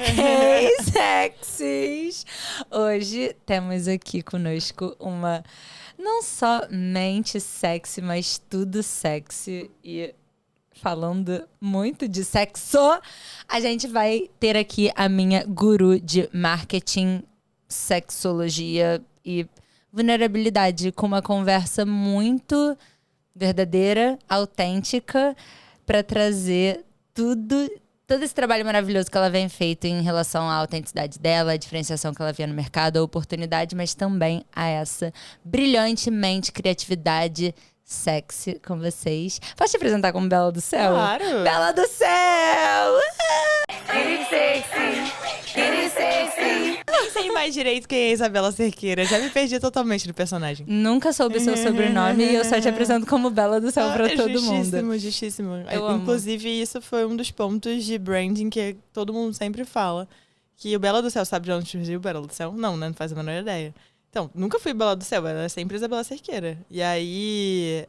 Hey, sexys! Hoje temos aqui conosco uma não só mente sexy, mas tudo sexy. E falando muito de sexo, a gente vai ter aqui a minha guru de marketing, sexologia e vulnerabilidade, com uma conversa muito verdadeira, autêntica, para trazer todo esse trabalho maravilhoso que ela vem feito em relação à autenticidade dela, a diferenciação que ela vê no mercado, a oportunidade, mas também a essa brilhante mente, criatividade, sexy com vocês. Posso te apresentar como Bela do Céu? Claro! Bela do Céu! Kitty sexy! Kitty sexy! Nem sei mais direito quem é Isabela Cerqueira. Já me perdi totalmente no personagem. Nunca soube seu sobrenome e eu só te apresento como Bela do Céu pra todo mundo. Justíssimo. Eu Inclusive, isso foi um dos pontos de branding que todo mundo sempre fala. Que o Bela do Céu, sabe de onde surgiu o Bela do Céu? Não, né? Não faz a menor ideia. Então, nunca fui Bela do Céu, era sempre Isabela Cerqueira. E aí,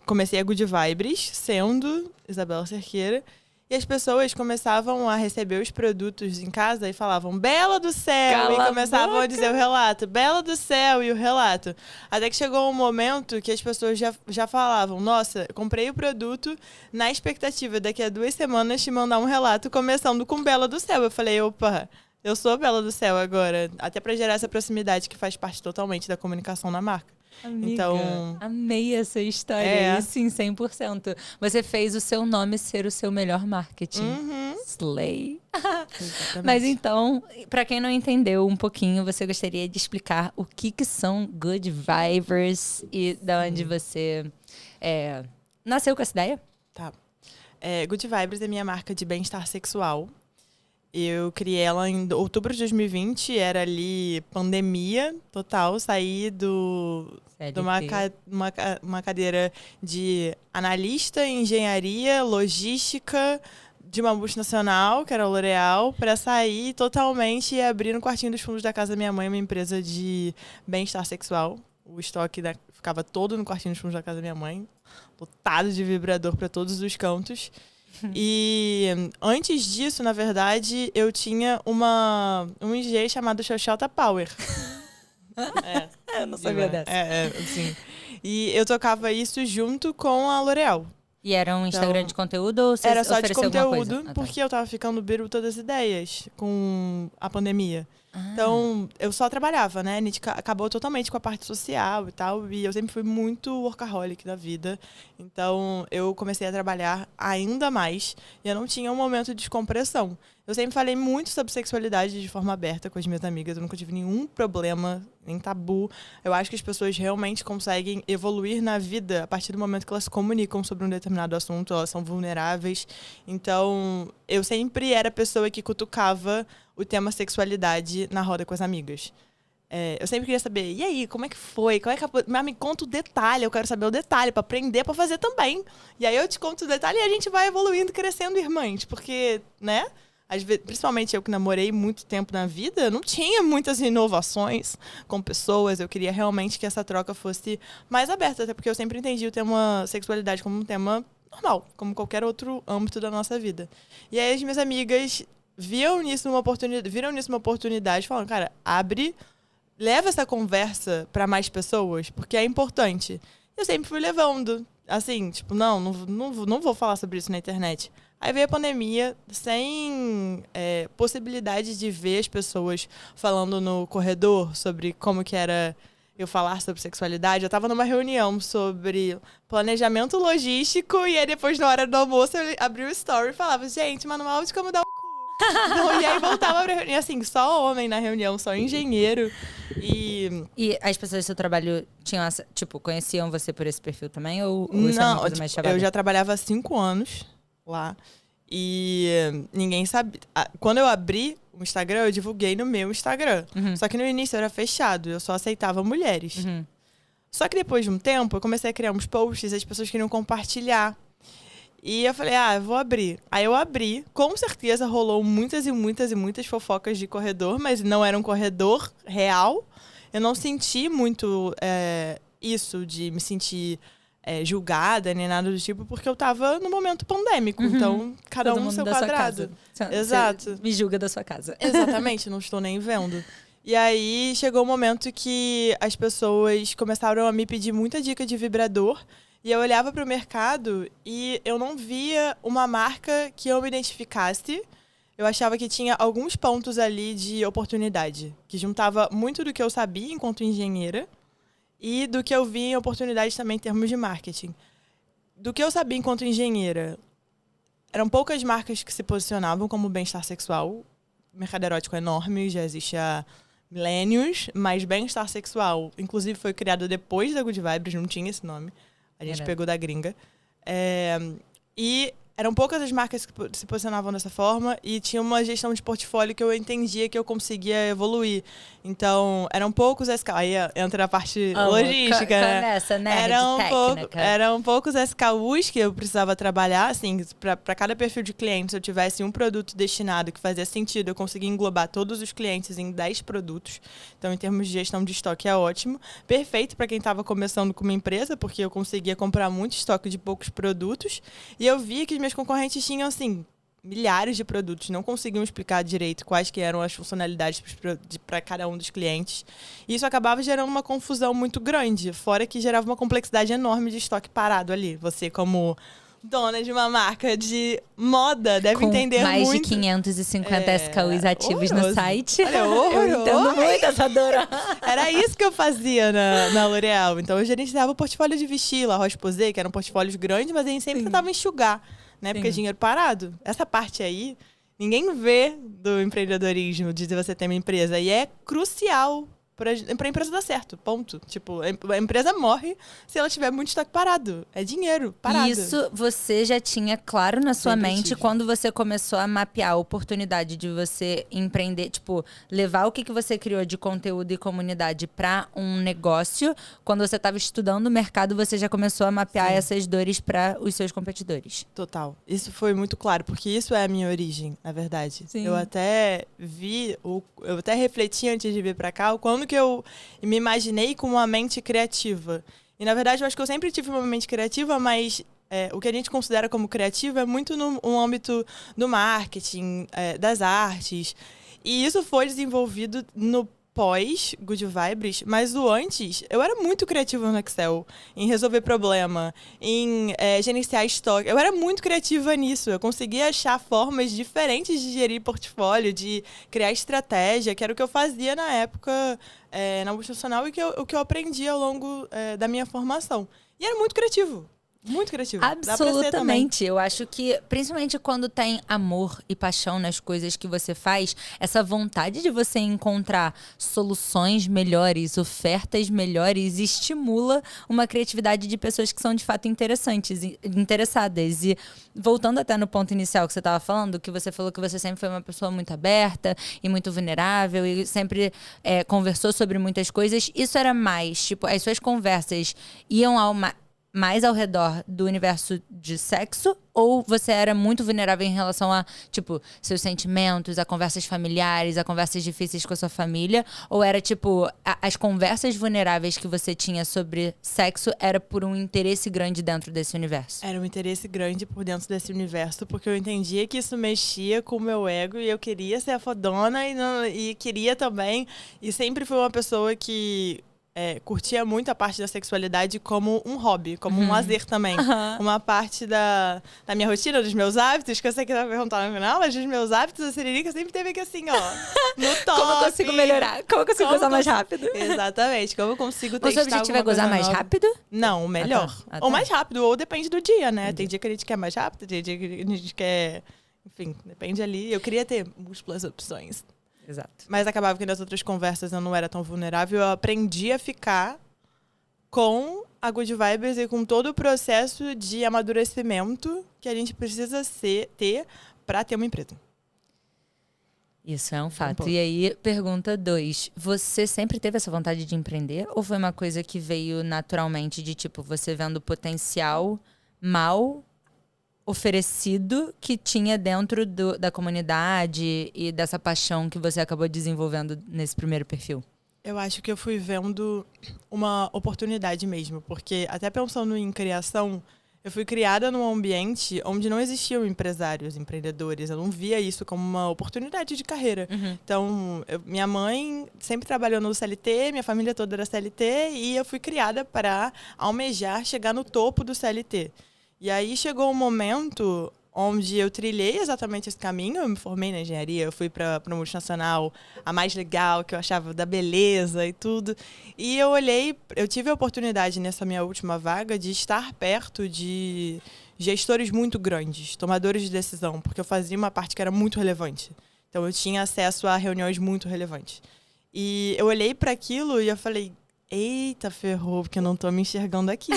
comecei a Good Vibes sendo Isabela Cerqueira. E as pessoas começavam a receber os produtos em casa e falavam Bela do Céu! Cala e começavam a a dizer o relato. Bela do Céu! E o relato. Até que chegou um momento que as pessoas já falavam, nossa, comprei o produto na expectativa daqui a 2 semanas te mandar um relato começando com Bela do Céu. Eu falei, opa, eu sou Bela do Céu agora. Até pra gerar essa proximidade que faz parte totalmente da comunicação na marca. Amiga, Então, amei essa história. Sim, 100%. Você fez o seu nome ser o seu melhor marketing. Slay. Mas então, pra quem não entendeu um pouquinho, você gostaria de explicar o que são Good Vibers e da onde você nasceu com essa ideia? Tá. Good Vibes é minha marca de bem-estar sexual. Eu criei ela em outubro de 2020, era ali pandemia total. Saí de uma cadeira de analista em engenharia, logística de uma multinacional, que era a L'Oréal, para sair totalmente e abrir no quartinho dos fundos da casa da minha mãe uma empresa de bem-estar sexual. O estoque ficava todo no quartinho dos fundos da casa da minha mãe, lotado de vibrador para todos os cantos. E antes disso, na verdade, eu tinha um IG chamado Xoxota Power. Eu não sabia dessa. Sim. E eu tocava isso junto com a L'Oréal. E era um Instagram de conteúdo ou você era só de ofereceu alguma coisa? conteúdo, porque eu tava ficando biruta das ideias com a pandemia. Então, eu só trabalhava, né? A gente acabou totalmente com a parte social e tal. E eu sempre fui muito workaholic da vida. Então, eu comecei a trabalhar ainda mais. E eu não tinha um momento de descompressão. Eu sempre falei muito sobre sexualidade de forma aberta com as minhas amigas. Eu nunca tive nenhum problema, nem tabu. Eu acho que as pessoas realmente conseguem evoluir na vida a partir do momento que elas se comunicam sobre um determinado assunto. Elas são vulneráveis. Então, eu sempre era a pessoa que cutucava o tema sexualidade na roda com as amigas. Eu sempre queria saber, e aí, como é que foi? Mas me conta o detalhe, eu quero saber o detalhe para aprender, para fazer também. E aí eu te conto o detalhe e a gente vai evoluindo, crescendo, irmãs. Porque, né? Às vezes, principalmente eu que namorei muito tempo na vida, não tinha muitas inovações com pessoas. Eu queria realmente que essa troca fosse mais aberta, até porque eu sempre entendi o tema sexualidade como um tema normal, como qualquer outro âmbito da nossa vida. E aí as minhas amigas viram nisso uma oportunidade, falando, cara, leva essa conversa para mais pessoas, porque é importante. Eu sempre fui levando, assim, tipo, não vou falar sobre isso na internet. Aí veio a pandemia, sem possibilidade de ver as pessoas falando no corredor sobre como que era eu falar sobre sexualidade. Eu tava numa reunião sobre planejamento logístico e aí depois, na hora do almoço, eu abri o story e falava, gente, manual de como dar o cu. Então, e aí voltava pra reunião, assim, só homem na reunião, só engenheiro. E as pessoas do seu trabalho tinham conheciam você por esse perfil também? Ou isso não, é uma coisa mais chavada? Eu já trabalhava há 5 anos lá. E ninguém sabia. Quando eu abri o Instagram, eu divulguei no meu Instagram. Só que no início era fechado, eu só aceitava mulheres. Só que depois de um tempo, eu comecei a criar uns posts e as pessoas queriam compartilhar. E eu falei, eu vou abrir. Aí eu abri, com certeza rolou muitas e muitas e muitas fofocas de corredor, mas não era um corredor real. Eu não senti muito isso de me sentir julgada, nem nada do tipo, porque eu tava no momento pandêmico. Então, cada Todo um no mundo seu da sua quadrado. casa. Exato. Você me julga da sua casa. Exatamente, não estou nem vendo. E aí, chegou um momento que as pessoas começaram a me pedir muita dica de vibrador. E eu olhava para o mercado e eu não via uma marca que eu me identificasse. Eu achava que tinha alguns pontos ali de oportunidade, que juntava muito do que eu sabia enquanto engenheira e do que eu via em oportunidades também em termos de marketing. Do que eu sabia enquanto engenheira, eram poucas marcas que se posicionavam como bem-estar sexual. O mercado erótico é enorme, já existe há milênios, mas bem-estar sexual, inclusive, foi criado depois da Good Vibes, não tinha esse nome. A gente pegou da gringa. E eram poucas as marcas que se posicionavam dessa forma e tinha uma gestão de portfólio que eu entendia que eu conseguia evoluir. Então, eram poucos SKUs. Aí entra a parte logística, né? Nessa, né? Eram poucos SKUs que eu precisava trabalhar. Assim, para cada perfil de cliente, se eu tivesse um produto destinado que fazia sentido, eu conseguia englobar todos os clientes em 10 produtos. Então, em termos de gestão de estoque, é ótimo. Perfeito para quem estava começando com uma empresa, porque eu conseguia comprar muito estoque de poucos produtos. E eu via que os meus concorrentes tinham, assim, milhares de produtos, não conseguiam explicar direito quais que eram as funcionalidades para cada um dos clientes. E isso acabava gerando uma confusão muito grande, fora que gerava uma complexidade enorme de estoque parado ali. Você, como dona de uma marca de moda, deve entender muito. Mais de 550 SKUs ativos no site. Olha, eu entendo muito essa dor. Era isso que eu fazia na L'Oréal. Então, eu gerenciava o portfólio de vestir, La Roche-Posay, que eram portfólios grandes, mas a gente sempre tentava enxugar. Né? Porque é dinheiro parado. Essa parte aí, ninguém vê do empreendedorismo, de você ter uma empresa. E é crucial para a empresa dar certo, ponto. Tipo, a empresa morre se ela tiver muito estoque parado. É dinheiro parado. Isso você já tinha claro na sua mente quando você começou a mapear a oportunidade de você empreender, tipo, levar o que você criou de conteúdo e comunidade para um negócio. Quando você estava estudando o mercado, você já começou a mapear essas dores para os seus competidores. Total. Isso foi muito claro, porque isso é a minha origem, na verdade. Sim. Eu até refleti antes de vir para cá o quando que eu me imaginei com uma mente criativa. E, na verdade, eu acho que eu sempre tive uma mente criativa, mas o que a gente considera como criativo é muito no âmbito do marketing, das artes. E isso foi desenvolvido no pós Good Vibes, mas o antes, eu era muito criativa no Excel, em resolver problema, em gerenciar estoque. Eu era muito criativa nisso. Eu conseguia achar formas diferentes de gerir portfólio, de criar estratégia, que era o que eu fazia na época na multinacional e o que eu aprendi ao longo da minha formação. E era muito criativo. Muito criativo. Absolutamente. Eu acho que, principalmente quando tem amor e paixão nas coisas que você faz, essa vontade de você encontrar soluções melhores, ofertas melhores, estimula uma criatividade de pessoas que são de fato interessadas. E voltando até no ponto inicial que você estava falando, que você falou que você sempre foi uma pessoa muito aberta e muito vulnerável e sempre conversou sobre muitas coisas. Isso era mais, tipo, as suas conversas iam mais ao redor do universo de sexo? Ou você era muito vulnerável em relação a, tipo, seus sentimentos, a conversas familiares, a conversas difíceis com a sua família? Ou era, tipo, as conversas vulneráveis que você tinha sobre sexo era por um interesse grande dentro desse universo? Era um interesse grande por dentro desse universo, porque eu entendia que isso mexia com o meu ego e eu queria ser a fodona e queria também. E sempre fui uma pessoa que curtia muito a parte da sexualidade como um hobby, como um lazer também. Uma parte da minha rotina, dos meus hábitos, que eu sei que você vai perguntar no final, mas dos meus hábitos, a Siririca sempre teve aqui assim, ó, no top. Como eu consigo melhorar? Como eu consigo gozar mais rápido? Exatamente, como eu consigo testar. O seu objetivo é gozar mais rápido? Não, o melhor. Ou mais rápido, ou depende do dia, né? Tem dia que a gente quer mais rápido, tem dia que a gente quer... Enfim, depende ali. Eu queria ter múltiplas opções. Exato. Mas acabava que nas outras conversas eu não era tão vulnerável. Eu aprendi a ficar com a Good Vibes e com todo o processo de amadurecimento que a gente precisa ter para ter uma empresa. Isso é um fato. E aí, pergunta 2. Você sempre teve essa vontade de empreender? Ou foi uma coisa que veio naturalmente de, tipo, você vendo o potencial mal oferecido que tinha dentro da comunidade e dessa paixão que você acabou desenvolvendo nesse primeiro perfil? Eu acho que eu fui vendo uma oportunidade mesmo, porque até pensando em criação, eu fui criada num ambiente onde não existiam empresários, empreendedores. Eu não via isso como uma oportunidade de carreira. Então, minha mãe sempre trabalhou no CLT, minha família toda era CLT, e eu fui criada para almejar chegar no topo do CLT. E aí chegou um momento onde eu trilhei exatamente esse caminho. Eu me formei na engenharia, eu fui para uma multinacional, a mais legal, que eu achava da beleza e tudo. E eu tive a oportunidade nessa minha última vaga de estar perto de gestores muito grandes, tomadores de decisão, porque eu fazia uma parte que era muito relevante. Então eu tinha acesso a reuniões muito relevantes. E eu olhei para aquilo e eu falei: eita, ferrou, porque eu não tô me enxergando aqui.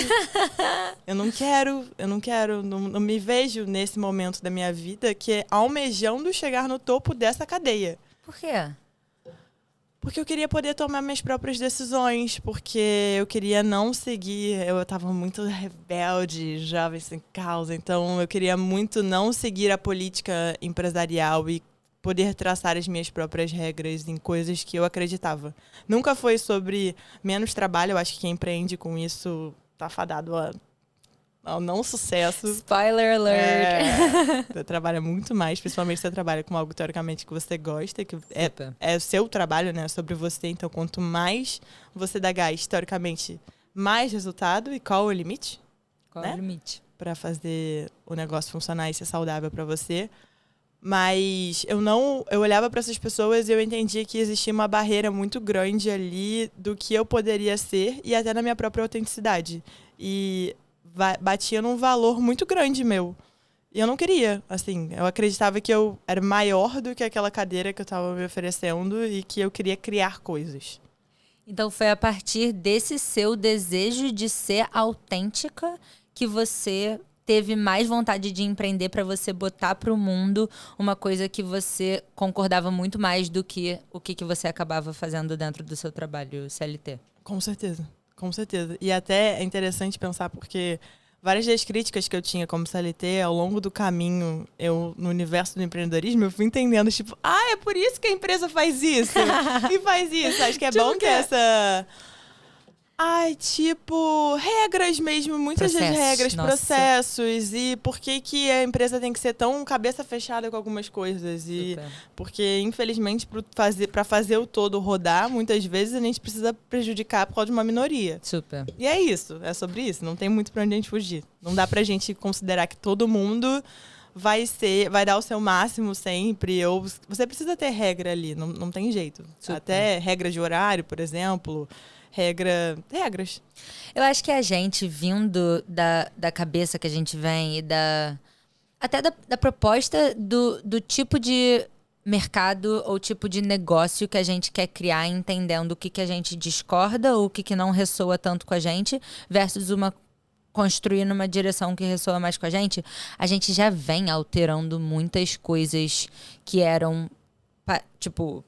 Eu não quero, não me vejo nesse momento da minha vida que é almejando chegar no topo dessa cadeia. Por quê? Porque eu queria poder tomar minhas próprias decisões, porque eu queria não seguir, eu estava muito rebelde, jovem sem causa, então eu queria muito não seguir a política empresarial e poder traçar as minhas próprias regras em coisas que eu acreditava. Nunca foi sobre menos trabalho, eu acho que quem empreende com isso tá fadado ao não sucesso. Spoiler alert! Você trabalha muito mais, principalmente se você trabalha com algo teoricamente que você gosta, que é o seu trabalho, né, sobre você. Então, quanto mais você dá gás, teoricamente, mais resultado. E qual é o limite? Qual é o limite? Para fazer o negócio funcionar e ser saudável para você. Mas eu olhava para essas pessoas e eu entendia que existia uma barreira muito grande ali do que eu poderia ser e até na minha própria autenticidade. E batia num valor muito grande meu. E eu não queria, assim. Eu acreditava que eu era maior do que aquela cadeira que eu estava me oferecendo e que eu queria criar coisas. Então foi a partir desse seu desejo de ser autêntica que você teve mais vontade de empreender para você botar para o mundo uma coisa que você concordava muito mais do que o que você acabava fazendo dentro do seu trabalho CLT. Com certeza. Com certeza. E até é interessante pensar porque várias das críticas que eu tinha como CLT, ao longo do caminho, no universo do empreendedorismo, eu fui entendendo, tipo, é por isso que a empresa faz isso e faz isso. Acho que é bom que essa... regras mesmo, muitas das regras, processos, e por que a empresa tem que ser tão cabeça fechada com algumas coisas. E porque, infelizmente, para fazer o todo rodar, muitas vezes a gente precisa prejudicar por causa de uma minoria. Super. E é isso, é sobre isso, não tem muito pra onde a gente fugir. Não dá pra gente considerar que todo mundo vai dar o seu máximo sempre, ou você precisa ter regra ali, não tem jeito. Super. Até regra de horário, por exemplo... regras. Eu acho que a gente, vindo da cabeça que a gente vem e até da proposta do tipo de mercado ou tipo de negócio que a gente quer criar, entendendo o que a gente discorda ou o que não ressoa tanto com a gente, versus construir numa direção que ressoa mais com a gente já vem alterando muitas coisas que eram, tipo...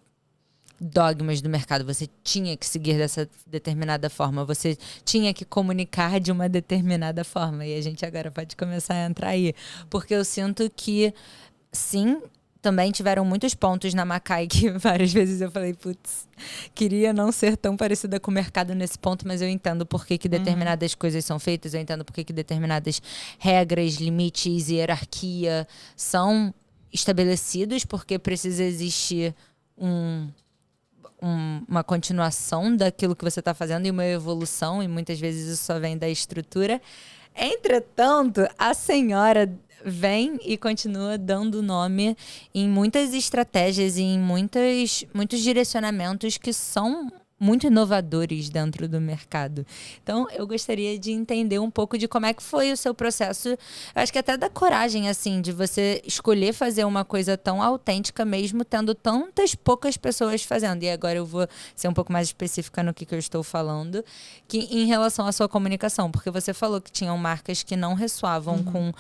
dogmas do mercado. Você tinha que seguir dessa determinada forma. Você tinha que comunicar de uma determinada forma. E a gente agora pode começar a entrar aí. Porque eu sinto que, sim, também tiveram muitos pontos na Macai que várias vezes eu falei, putz, queria não ser tão parecida com o mercado nesse ponto, mas eu entendo por que determinadas coisas são feitas, eu entendo por que determinadas regras, limites e hierarquia são estabelecidos, porque precisa existir uma continuação daquilo que você está fazendo e uma evolução, e muitas vezes isso só vem da estrutura. Entretanto, a senhora vem e continua dando nome em muitas estratégias e em muitos direcionamentos que são muito inovadores dentro do mercado. Então, eu gostaria de entender um pouco de como é que foi o seu processo. Eu acho que até da coragem, assim, de você escolher fazer uma coisa tão autêntica, mesmo tendo tantas poucas pessoas fazendo. E agora eu vou ser um pouco mais específica no que eu estou falando, que em relação à sua comunicação, porque você falou que tinham marcas que não ressoavam com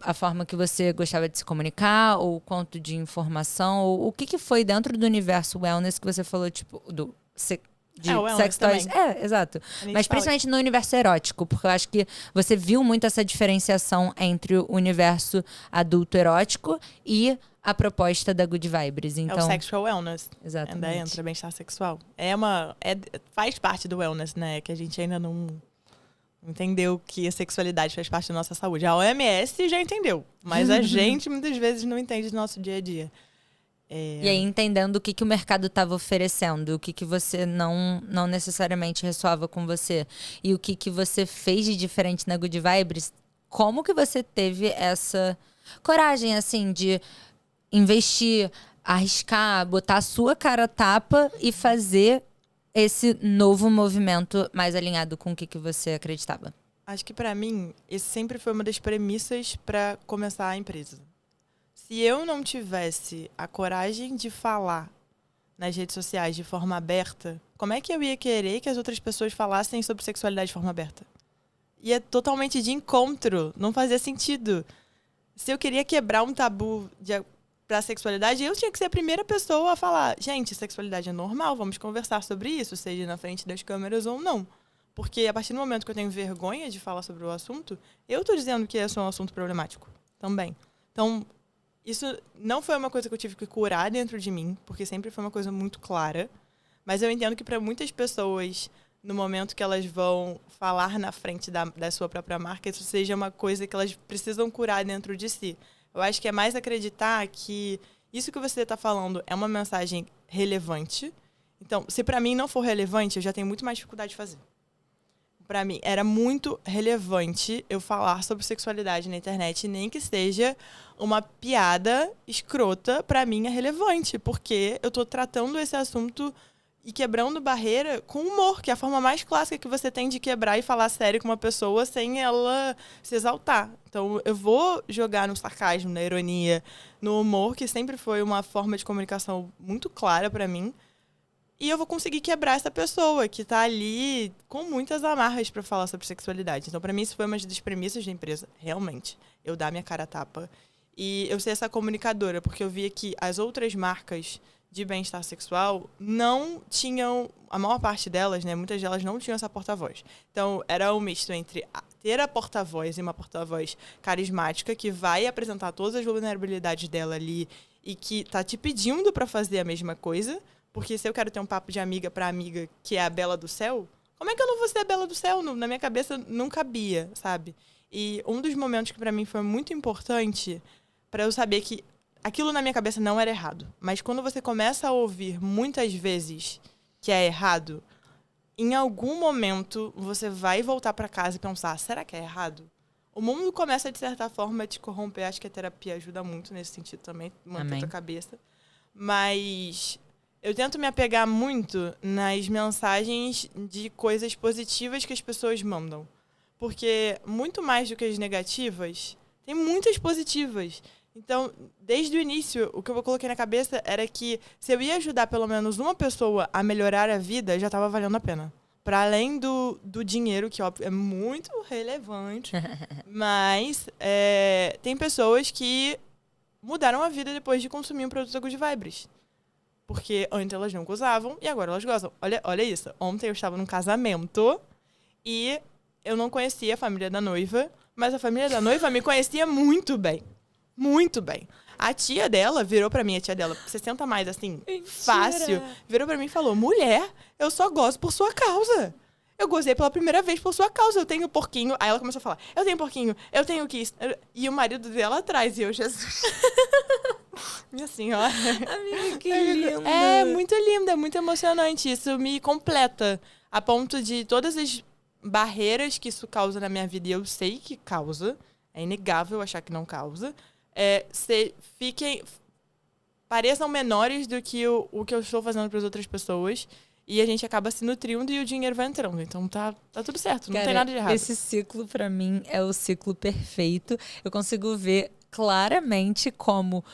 a forma que você gostava de se comunicar, ou o quanto de informação, ou o que foi dentro do universo wellness que você falou, tipo, de sex toys. Exato. Mas principalmente no universo erótico, porque eu acho que você viu muito essa diferenciação entre o universo adulto erótico e a proposta da Good Vibes. Então, É o sexual wellness. Exatamente. Ainda entra bem-estar sexual. Faz parte do wellness, né? Que a gente ainda não entendeu que a sexualidade faz parte da nossa saúde. A OMS já entendeu, mas a gente muitas vezes não entende do nosso dia a dia. E aí, entendendo o que o mercado estava oferecendo, o que você não necessariamente ressoava com você, e o que você fez de diferente na Good Vibes, como que você teve essa coragem, assim, de investir, arriscar, botar a sua cara a tapa e fazer esse novo movimento mais alinhado com o que você acreditava? Acho que pra mim, esse sempre foi uma das premissas para começar a empresa. Se eu não tivesse a coragem de falar nas redes sociais de forma aberta, como é que eu ia querer que as outras pessoas falassem sobre sexualidade de forma aberta? Ia totalmente de encontro, não fazia sentido. Se eu queria quebrar um tabu pra sexualidade, eu tinha que ser a primeira pessoa a falar: gente, sexualidade é normal, vamos conversar sobre isso, seja na frente das câmeras ou não. Porque a partir do momento que eu tenho vergonha de falar sobre o assunto, eu tô dizendo que esse é um assunto problemático também. Então, isso não foi uma coisa que eu tive que curar dentro de mim, porque sempre foi uma coisa muito clara. Mas eu entendo que para muitas pessoas, no momento que elas vão falar na frente da sua própria marca, isso seja uma coisa que elas precisam curar dentro de si. Eu acho que é mais acreditar que isso que você está falando é uma mensagem relevante. Então, se para mim não for relevante, eu já tenho muito mais dificuldade de fazer. Para mim, era muito relevante eu falar sobre sexualidade na internet, nem que seja uma piada escrota, para mim é relevante, porque eu tô tratando esse assunto e quebrando barreira com humor, que é a forma mais clássica que você tem de quebrar e falar sério com uma pessoa sem ela se exaltar. Então, eu vou jogar no sarcasmo, na ironia, no humor, que sempre foi uma forma de comunicação muito clara para mim. E eu vou conseguir quebrar essa pessoa que tá ali com muitas amarras para falar sobre sexualidade. Então, para mim, isso foi uma das premissas da empresa, realmente. Eu dar minha cara a tapa. E eu ser essa comunicadora, porque eu via que as outras marcas de bem-estar sexual não tinham, a maior parte delas, né, muitas delas não tinham essa porta-voz. Então, era um misto entre ter a porta-voz e uma porta-voz carismática que vai apresentar todas as vulnerabilidades dela ali e que tá te pedindo para fazer a mesma coisa. Porque se eu quero ter um papo de amiga para amiga, que é a Bela do Céu, como é que eu não vou ser a Bela do Céu? Na minha cabeça não cabia, sabe? E um dos momentos que para mim foi muito importante para eu saber que aquilo na minha cabeça não era errado. Mas quando você começa a ouvir muitas vezes que é errado, em algum momento você vai voltar para casa e pensar: será que é errado? O mundo começa, de certa forma, a te corromper. Acho que a terapia ajuda muito nesse sentido também, manter a cabeça. Mas eu tento me apegar muito nas mensagens de coisas positivas que as pessoas mandam. Porque muito mais do que as negativas, tem muitas positivas. Então, desde o início, o que eu coloquei na cabeça era que se eu ia ajudar pelo menos uma pessoa a melhorar a vida, já estava valendo a pena. Para além do dinheiro, que óbvio, é muito relevante. Mas tem pessoas que mudaram a vida depois de consumir um produto da Good Vibes. Porque antes elas não gozavam e agora elas gozam. Olha isso. Ontem eu estava num casamento e eu não conhecia a família da noiva, mas a família da noiva me conhecia muito bem. Muito bem. A tia dela virou pra mim, a tia dela, 60 mais, assim, mentira, fácil, virou pra mim e falou: mulher, eu só gozo por sua causa. Eu gozei pela primeira vez por sua causa. Eu tenho porquinho. Aí ela começou a falar: eu tenho porquinho, eu tenho kiss. E o marido dela atrás. E eu, Jesus. Minha senhora. Amiga, que linda. É muito linda, é muito emocionante. Isso me completa. A ponto de todas as barreiras que isso causa na minha vida, e eu sei que causa, é inegável achar que não causa, pareçam menores do que o que eu estou fazendo para as outras pessoas. E a gente acaba se nutrindo e o dinheiro vai entrando. Então tá tudo certo, não, cara, tem nada de errado. Esse ciclo, para mim, é o ciclo perfeito. Eu consigo ver claramente como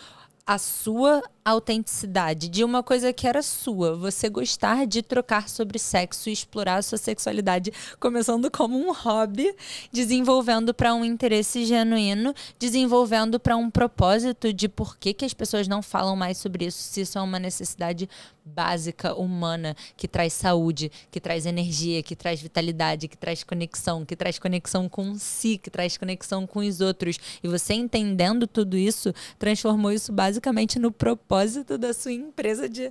a sua autenticidade de uma coisa que era sua. Você gostar de trocar sobre sexo e explorar a sua sexualidade, começando como um hobby, desenvolvendo para um interesse genuíno, desenvolvendo para um propósito de por que as pessoas não falam mais sobre isso, se isso é uma necessidade básica, humana, que traz saúde, que traz energia, que traz vitalidade, que traz conexão com si, que traz conexão com os outros. E você entendendo tudo isso, transformou isso basicamente no propósito da sua empresa de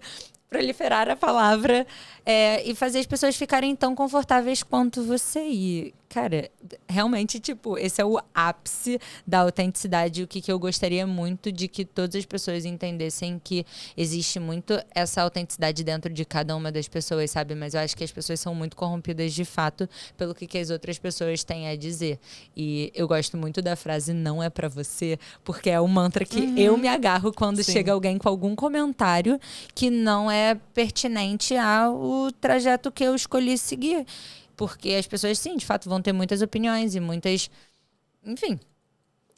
proliferar a palavra e fazer as pessoas ficarem tão confortáveis quanto você. E, cara, realmente, tipo, esse é o ápice da autenticidade. O que eu gostaria muito de que todas as pessoas entendessem que existe muito essa autenticidade dentro de cada uma das pessoas, sabe? Mas eu acho que as pessoas são muito corrompidas de fato pelo que as outras pessoas têm a dizer. E eu gosto muito da frase "não é pra você", porque é o mantra que eu me agarro quando chega alguém com algum comentário que não é pertinente ao trajeto que eu escolhi seguir. Porque as pessoas, sim, de fato, vão ter muitas opiniões e muitas, enfim,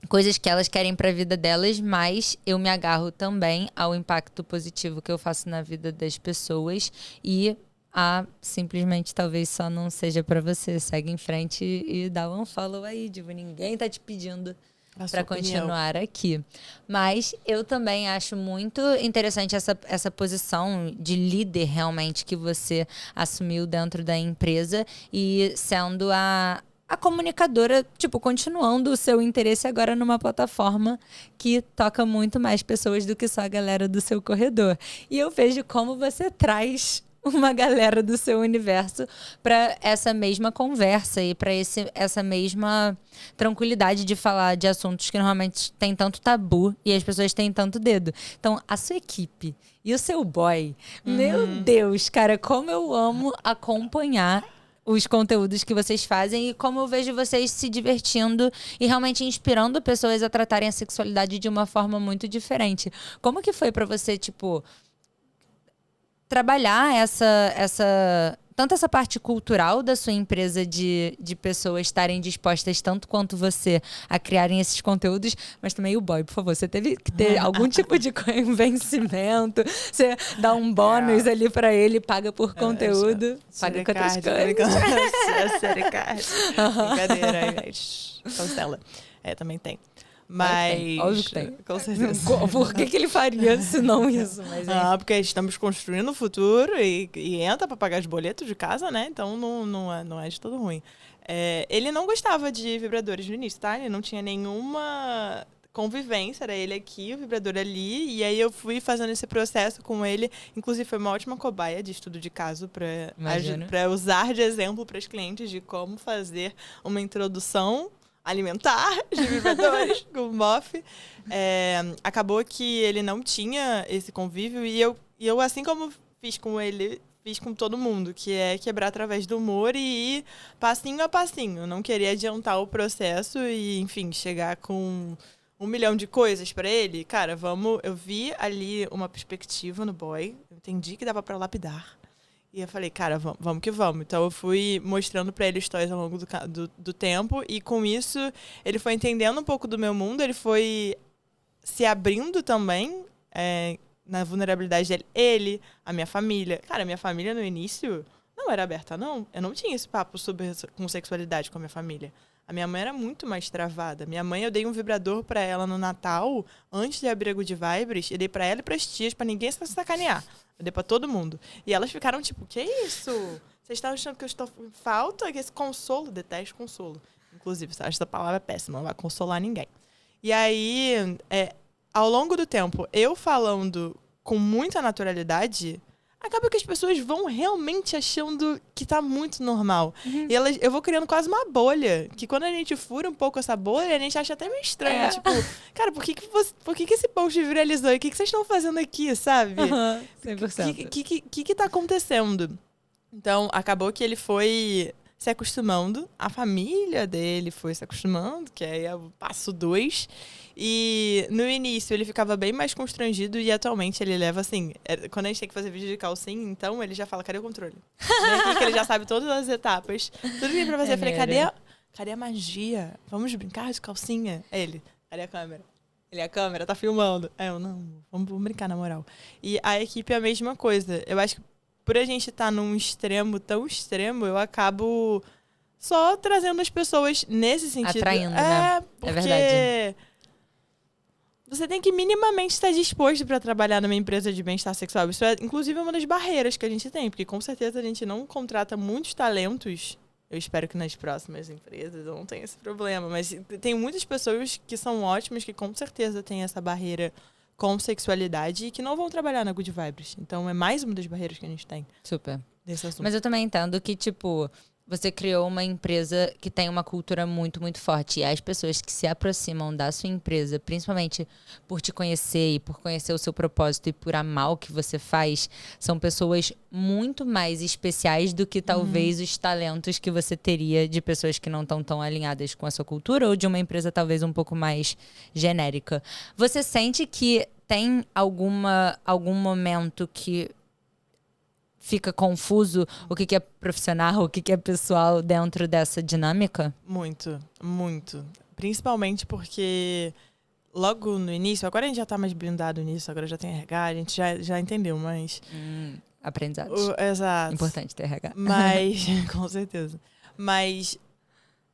coisas que elas querem pra vida delas, mas eu me agarro também ao impacto positivo que eu faço na vida das pessoas e simplesmente talvez só não seja pra você. Segue em frente e dá um follow aí, tipo, ninguém tá te pedindo para continuar aqui. Mas eu também acho muito interessante essa posição de líder realmente que você assumiu dentro da empresa e sendo a comunicadora, tipo, continuando o seu interesse agora numa plataforma que toca muito mais pessoas do que só a galera do seu corredor. E eu vejo como você traz uma galera do seu universo para essa mesma conversa e para essa mesma tranquilidade de falar de assuntos que normalmente tem tanto tabu e as pessoas têm tanto dedo. Então, a sua equipe e o seu boy, meu Deus, cara, como eu amo acompanhar os conteúdos que vocês fazem e como eu vejo vocês se divertindo e realmente inspirando pessoas a tratarem a sexualidade de uma forma muito diferente. Como que foi para você, tipo, trabalhar tanto essa parte cultural da sua empresa de pessoas estarem dispostas tanto quanto você a criarem esses conteúdos, mas também o boy, por favor, você teve que ter algum tipo de convencimento, você dá um bônus ali pra ele, paga por conteúdo, paga com outras coisas. Brincadeira, gente. Cancela. Também tem. Mas... Óbvio que tem. Com certeza. Por que ele faria se não isso? Mas porque estamos construindo o futuro e entra para pagar os boletos de casa, né? Então não é de todo ruim. Ele não gostava de vibradores no início, tá? Ele não tinha nenhuma convivência, era ele aqui, o vibrador ali. E aí eu fui fazendo esse processo com ele. Inclusive foi uma ótima cobaia de estudo de caso para usar de exemplo para os clientes de como fazer uma introdução alimentar de vibradores com o Moff. Acabou que ele não tinha esse convívio e eu, assim como fiz com ele, fiz com todo mundo, que é quebrar através do humor e ir passinho a passinho. Eu não queria adiantar o processo e, enfim, chegar com 1 milhão de coisas pra ele. Cara, eu vi ali uma perspectiva no boy, eu entendi que dava pra lapidar. E eu falei, cara, vamos que vamos. Então eu fui mostrando pra ele histórias ao longo do tempo e com isso ele foi entendendo um pouco do meu mundo, ele foi se abrindo também na vulnerabilidade dele. Ele, a minha família. Cara, a minha família no início não era aberta, não. Eu não tinha esse papo com sexualidade com a minha família. A minha mãe era muito mais travada. Minha mãe, eu dei um vibrador pra ela no Natal, antes de abrir a Good Vibes, e dei pra ela e pras tias, pra ninguém se sacanear. Eu dei pra todo mundo. E elas ficaram tipo, que isso? Vocês estão achando que eu estou em falta? Que esse consolo, detesto consolo. Inclusive, você acha essa palavra péssima, não vai consolar ninguém. E aí, ao longo do tempo, eu falando com muita naturalidade, acaba que as pessoas vão realmente achando que tá muito normal. E eu vou criando quase uma bolha, que quando a gente fura um pouco essa bolha, a gente acha até meio estranho. Tipo, cara, por que esse post viralizou? E o que vocês estão fazendo aqui, sabe? 100%. O que tá acontecendo? Então, acabou que ele foi se acostumando, a família dele foi se acostumando, que aí é o passo 2. E no início ele ficava bem mais constrangido e atualmente ele leva assim, quando a gente tem que fazer vídeo de calcinha, então ele já fala, cadê o controle? Aqui que ele já sabe todas as etapas. Tudo que tem pra fazer, eu falei, cadê a magia? Vamos brincar de calcinha? Ele, cadê a câmera? Ele, a câmera tá filmando. Aí eu, não, vamos brincar na moral. E a equipe é a mesma coisa. Eu acho que por a gente estar num extremo tão extremo, eu acabo só trazendo as pessoas nesse sentido. Atraindo, né? Porque É verdade. você tem que minimamente estar disposto para trabalhar numa empresa de bem-estar sexual. Isso é, inclusive, uma das barreiras que a gente tem, porque com certeza a gente não contrata muitos talentos. Eu espero que nas próximas empresas eu não tenha esse problema, mas tem muitas pessoas que são ótimas, que com certeza têm essa barreira com sexualidade e que não vão trabalhar na Good Vibes. Então é mais uma das barreiras que a gente tem Super. desse assunto. Mas eu também entendo que, tipo, você criou uma empresa que tem uma cultura muito, muito forte. E as pessoas que se aproximam da sua empresa, principalmente por te conhecer e por conhecer o seu propósito e por amar o que você faz, são pessoas muito mais especiais do que talvez os talentos que você teria de pessoas que não estão tão alinhadas com a sua cultura ou de uma empresa talvez um pouco mais genérica. Você sente que tem algum momento que fica confuso o que é profissional, o que é pessoal dentro dessa dinâmica? Muito, muito. Principalmente porque logo no início, agora a gente já tá mais blindado nisso, agora já tem RH, a gente já entendeu, mas... Aprendizados. Exato. Importante ter RH. Mas, com certeza. Mas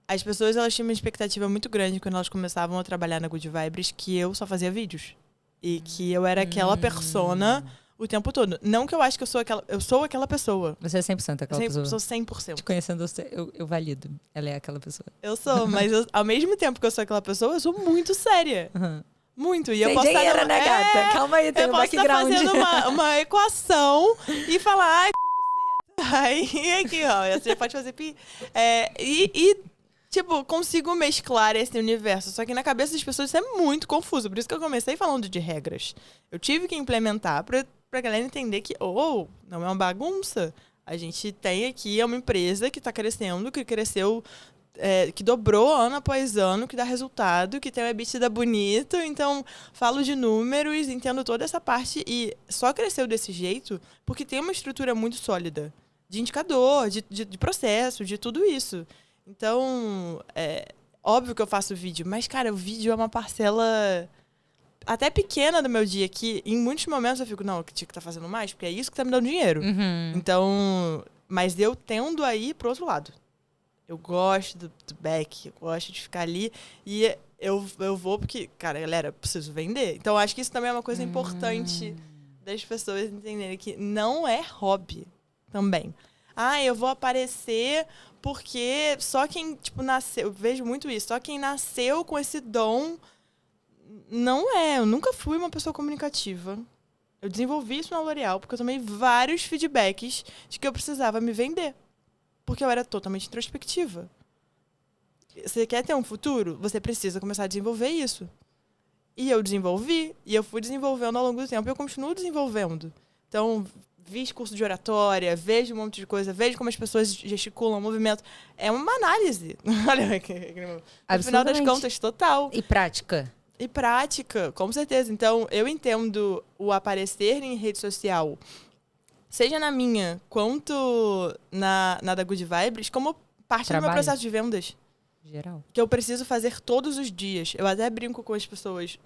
as pessoas, elas tinham uma expectativa muito grande quando elas começavam a trabalhar na Good Vibes, que eu só fazia vídeos. E que eu era aquela persona o tempo todo. Não que eu acho que eu sou aquela pessoa. Você é 100% aquela pessoa. Eu sou 100%. Te conhecendo, eu valido. Ela é aquela pessoa. Eu sou, mas ao mesmo tempo que eu sou aquela pessoa, eu sou muito séria. Muito. E eu Tem posso dinheiro, estar né, gata? Calma aí, tem um background. Eu posso estar fazendo uma equação e falar, ai, aqui, ó, você pode fazer tipo, consigo mesclar esse universo. Só que na cabeça das pessoas isso é muito confuso. Por isso que eu comecei falando de regras. Eu tive que implementar pra galera entender que, não é uma bagunça. A gente tem aqui uma empresa que tá crescendo, que cresceu, que dobrou ano após ano, que dá resultado, que tem um EBITDA bonito. Então, falo de números, entendo toda essa parte. E só cresceu desse jeito porque tem uma estrutura muito sólida. De indicador, de processo, de tudo isso. Então, óbvio que eu faço vídeo, mas, cara, o vídeo é uma parcela até pequena do meu dia, que em muitos momentos eu fico, não, eu tinha que estar fazendo mais, porque é isso que tá me dando dinheiro. Então, mas eu tendo a ir pro outro lado. Eu gosto do back, eu gosto de ficar ali e eu vou porque, cara, galera, eu preciso vender. Então, acho que isso também é uma coisa importante das pessoas entenderem que não é hobby também. Eu vou aparecer porque só quem, tipo, nasceu... Eu vejo muito isso. Só quem nasceu com esse dom não é. Eu nunca fui uma pessoa comunicativa. Eu desenvolvi isso na L'Oréal porque eu tomei vários feedbacks de que eu precisava me vender. Porque eu era totalmente introspectiva. Você quer ter um futuro? Você precisa começar a desenvolver isso. E eu desenvolvi. E eu fui desenvolvendo ao longo do tempo. E eu continuo desenvolvendo. Então... vi curso de oratória, vejo um monte de coisa, vejo como as pessoas gesticulam, movimento. É uma análise. Olha, no final das contas, total. E prática. E prática, com certeza. Então, eu entendo o aparecer em rede social, seja na minha, quanto na da Good Vibes, como parte do meu processo de vendas. Geral. Que eu preciso fazer todos os dias. Eu até brinco com as pessoas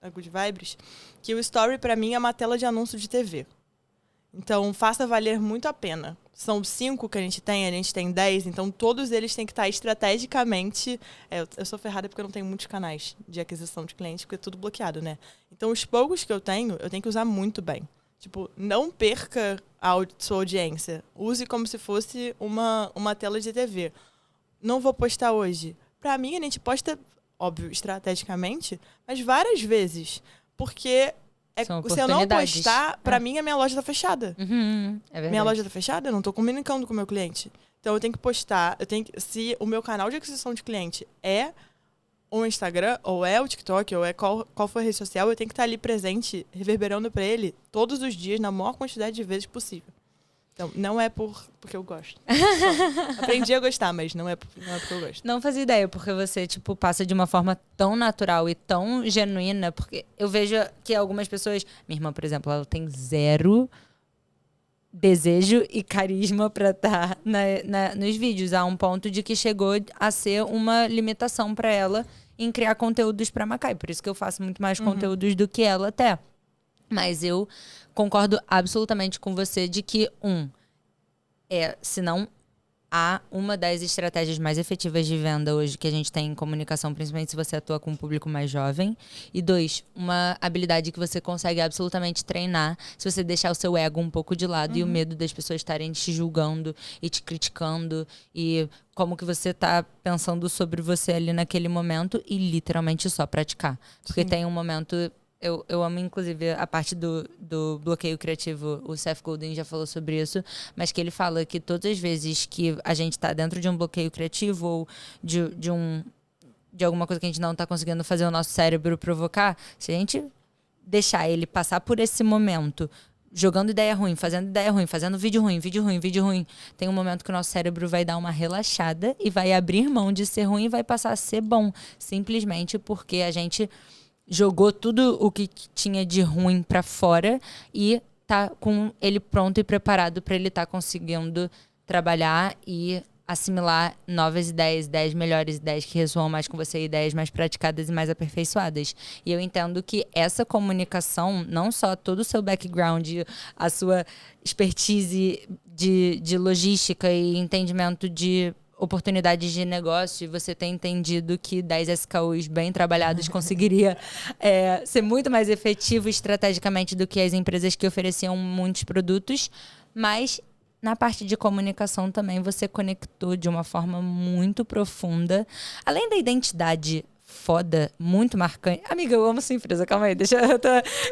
na Good Vibes que o story, pra mim, é uma tela de anúncio de TV. Então, faça valer muito a pena. São 5 que a gente tem 10, então todos eles têm que estar estrategicamente... eu sou ferrada porque eu não tenho muitos canais de aquisição de clientes, porque é tudo bloqueado, né? Então, os poucos que eu tenho que usar muito bem. Tipo, não perca a sua audiência. Use como se fosse uma tela de TV. Não vou postar hoje. Pra mim, a gente posta, óbvio, estrategicamente, mas várias vezes. Porque... se eu não postar, pra mim a minha loja tá fechada. É verdade. Minha loja tá fechada, eu não tô comunicando com o meu cliente. Então eu tenho que postar, se o meu canal de aquisição de cliente é o Instagram, ou é o TikTok, ou é qual for a rede social, eu tenho que estar ali presente, reverberando pra ele todos os dias, na maior quantidade de vezes possível. Então, não é porque eu gosto. Aprendi a gostar, mas não é porque eu gosto. Não fazia ideia, porque você, tipo, passa de uma forma tão natural e tão genuína, porque eu vejo que algumas pessoas... Minha irmã, por exemplo, ela tem 0 desejo e carisma pra estar nos vídeos, a um ponto de que chegou a ser uma limitação pra ela em criar conteúdos pra Macai. Por isso que eu faço muito mais conteúdos do que ela até. Mas eu concordo absolutamente com você de que, se não há uma das estratégias mais efetivas de venda hoje que a gente tem em comunicação, principalmente se você atua com um público mais jovem. E 2, uma habilidade que você consegue absolutamente treinar se você deixar o seu ego um pouco de lado e o medo das pessoas estarem te julgando e te criticando e como que você tá pensando sobre você ali naquele momento e literalmente só praticar. Porque tem um momento... Eu amo, inclusive, a parte do bloqueio criativo. O Seth Godin já falou sobre isso. Mas que ele fala que todas as vezes que a gente está dentro de um bloqueio criativo ou de alguma coisa que a gente não está conseguindo fazer o nosso cérebro provocar, se a gente deixar ele passar por esse momento, jogando ideia ruim, fazendo vídeo ruim, tem um momento que o nosso cérebro vai dar uma relaxada e vai abrir mão de ser ruim e vai passar a ser bom. Simplesmente porque a gente... jogou tudo o que tinha de ruim pra fora e tá com ele pronto e preparado pra ele tá conseguindo trabalhar e assimilar novas ideias melhores, ideias que ressoam mais com você, ideias mais praticadas e mais aperfeiçoadas. E eu entendo que essa comunicação, não só todo o seu background, a sua expertise de logística e entendimento de oportunidades de negócio, e você tem entendido que 10 SKUs bem trabalhados conseguiria ser muito mais efetivo estrategicamente do que as empresas que ofereciam muitos produtos, mas na parte de comunicação também você conectou de uma forma muito profunda, além da identidade foda, muito marcante. Amiga, eu amo sua empresa, calma aí, deixa eu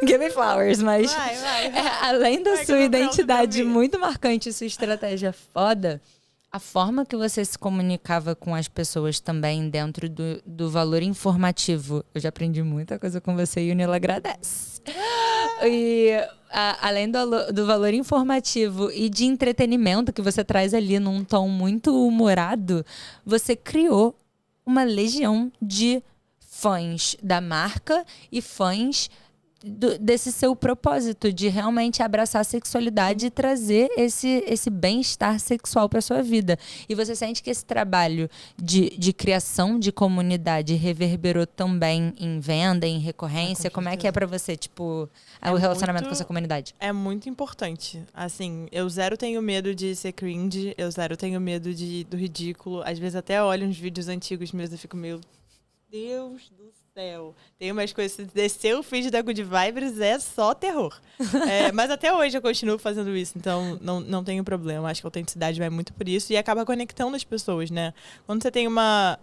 give me flowers, mas vai. Além da sua identidade muito marcante e sua estratégia foda, a forma que você se comunicava com as pessoas também dentro do valor informativo. Eu já aprendi muita coisa com você e o Nilo agradece. E além do valor informativo e de entretenimento que você traz ali num tom muito humorado, você criou uma legião de fãs da marca e fãs desse seu propósito de realmente abraçar a sexualidade e trazer esse bem-estar sexual para sua vida. E você sente que esse trabalho de criação de comunidade reverberou também em venda, em recorrência? Como é que é para você, tipo, o relacionamento com essa comunidade? É muito importante. Assim, eu zero tenho medo de ser cringe, eu zero tenho medo do ridículo. Às vezes até olho uns vídeos antigos meus e fico, meu Deus do céu. Tem umas coisas, se descer o feed da Good Vibes é só terror. Mas até hoje eu continuo fazendo isso, então não tenho problema. Acho que a autenticidade vai muito por isso e acaba conectando as pessoas, né? Quando você tem uma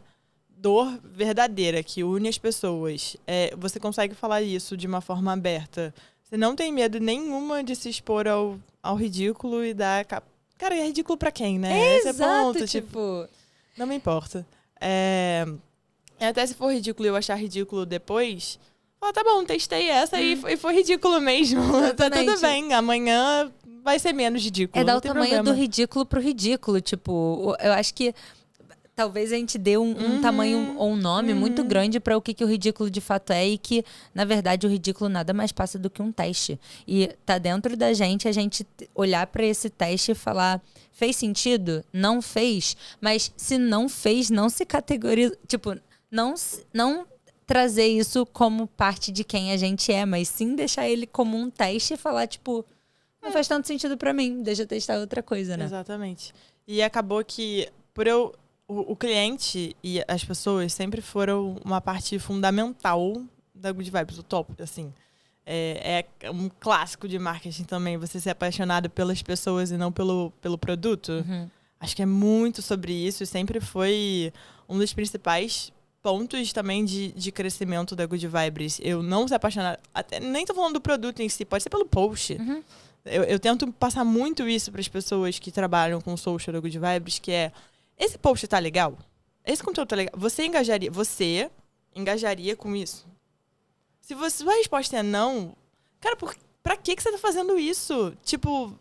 dor verdadeira que une as pessoas, você consegue falar isso de uma forma aberta. Você não tem medo nenhuma de se expor ao ridículo e dar... Cara, é ridículo pra quem, né? Exato, esse é ponto, tipo... Não me importa. Até se for ridículo e eu achar ridículo depois, tá bom, testei essa e foi ridículo mesmo. Tá tudo bem, amanhã vai ser menos ridículo. É dar o tamanho do ridículo pro ridículo. Tipo, eu acho que talvez a gente dê um tamanho ou um nome muito grande para o que o ridículo de fato é e que, na verdade, o ridículo nada mais passa do que um teste. E tá dentro da gente a gente olhar para esse teste e falar... Fez sentido? Não fez? Mas se não fez, não se categoriza... Tipo... Não trazer isso como parte de quem a gente é, mas sim deixar ele como um teste e falar, tipo, não faz tanto sentido pra mim, deixa eu testar outra coisa, né? Exatamente. E acabou que, o cliente e as pessoas sempre foram uma parte fundamental da Good Vibes, o top, assim. É um clássico de marketing também, você ser apaixonado pelas pessoas e não pelo produto. Acho que é muito sobre isso e sempre foi um dos principais pontos também de crescimento da Good Vibes. Eu não se apaixonar, nem tô falando do produto em si, pode ser pelo post. Eu tento passar muito isso para as pessoas que trabalham com social da Good Vibes, que esse post tá legal? Esse conteúdo tá legal? Você engajaria com isso? Se sua resposta é não, cara, pra que você tá fazendo isso? Tipo,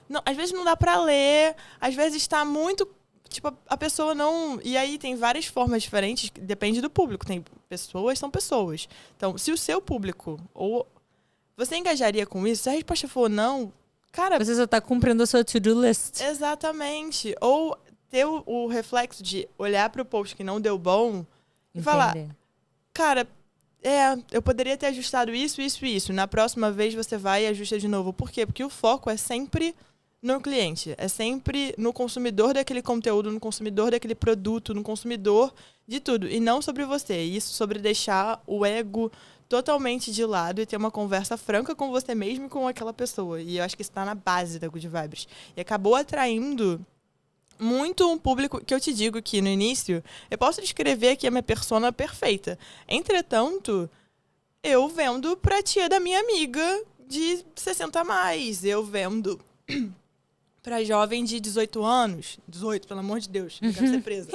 não, às vezes não dá pra ler, às vezes tá muito... Tipo, a pessoa não... E aí tem várias formas diferentes, depende do público. Tem pessoas, são pessoas. Então, se o seu público... ou você engajaria com isso? Se a resposta for não, cara... Você só tá cumprindo a sua to-do list. Exatamente. Ou ter o reflexo de olhar pro post que não deu bom e falar... cara, eu poderia ter ajustado isso, isso e isso. Na próxima vez você vai e ajusta de novo. Por quê? Porque o foco é sempre no cliente. É sempre no consumidor daquele conteúdo, no consumidor daquele produto, no consumidor de tudo. E não sobre você. Isso sobre deixar o ego totalmente de lado e ter uma conversa franca com você mesmo e com aquela pessoa. E eu acho que isso está na base da Good Vibes. E acabou atraindo muito um público que eu te digo que no início eu posso descrever aqui a minha persona perfeita. Entretanto, eu vendo pra tia da minha amiga de 60 a mais. Eu vendo pra jovem de 18 anos. 18, pelo amor de Deus, não quero ser presa.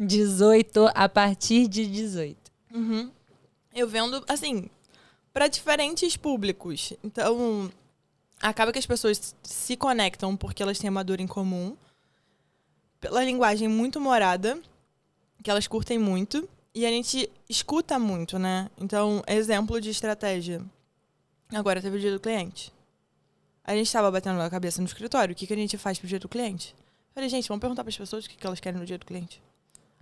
18 a partir de 18. Uhum. Eu vendo, assim, pra diferentes públicos. Então, acaba que as pessoas se conectam porque elas têm uma dor em comum. Pela linguagem muito humorada, que elas curtem muito, e a gente escuta muito, né? Então, exemplo de estratégia. Agora teve o dia do cliente. A gente estava batendo a cabeça no escritório, o que a gente faz pro dia do cliente? Falei, gente, vamos perguntar para as pessoas o que elas querem no dia do cliente.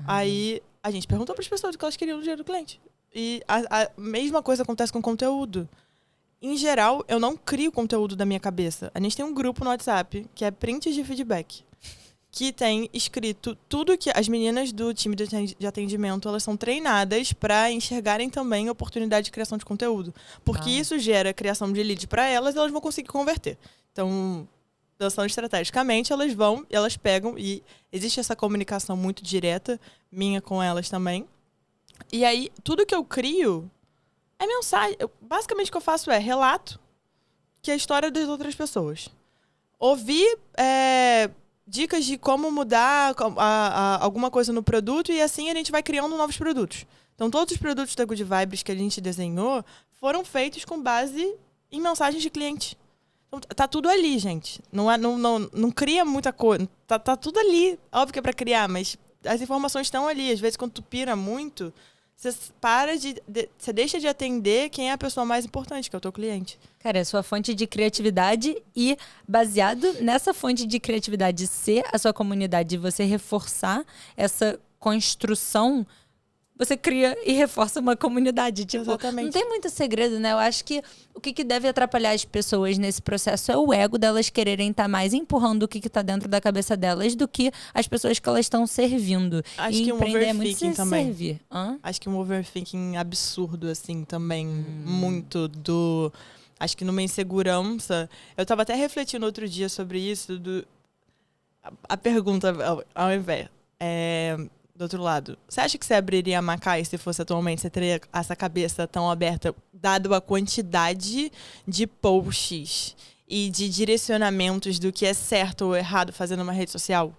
Aí, a gente perguntou para as pessoas o que elas queriam no dia do cliente. E a mesma coisa acontece com conteúdo. Em geral, eu não crio conteúdo da minha cabeça. A gente tem um grupo no WhatsApp, que é prints de feedback, que tem escrito tudo que as meninas do time de atendimento, elas são treinadas para enxergarem também a oportunidade de criação de conteúdo. Porque isso gera criação de lead para elas e elas vão conseguir converter. Então, pensando estrategicamente, elas vão, elas pegam e existe essa comunicação muito direta minha com elas também. E aí, tudo que eu crio é mensagem. Basicamente, o que eu faço é relato que é a história das outras pessoas. Ouvir dicas de como mudar alguma coisa no produto e assim a gente vai criando novos produtos. Então, todos os produtos da Good Vibes que a gente desenhou foram feitos com base em mensagens de cliente. Então, tá tudo ali, gente. Não cria muita coisa. Tá tudo ali. Óbvio que é pra criar, mas as informações estão ali. Às vezes, quando tu pira muito, você você deixa de atender quem é a pessoa mais importante, que é o teu cliente. Cara, é a sua fonte de criatividade e baseado nessa fonte de criatividade ser a sua comunidade e você reforçar essa construção, você cria e reforça uma comunidade. Tipo, exatamente. Não tem muito segredo, né? Eu acho que o que deve atrapalhar as pessoas nesse processo é o ego delas quererem estar mais empurrando o que tá dentro da cabeça delas do que as pessoas que elas estão servindo. Acho e que um empreender é muito overthinking também. servir. Acho que um overthinking absurdo, assim, também. Muito do... Acho que numa insegurança... Eu tava até refletindo outro dia sobre isso. A pergunta, ao invés... do outro lado, você acha que você abriria a Macai se fosse atualmente? Você teria essa cabeça tão aberta, dado a quantidade de posts e de direcionamentos do que é certo ou errado fazer numa rede social?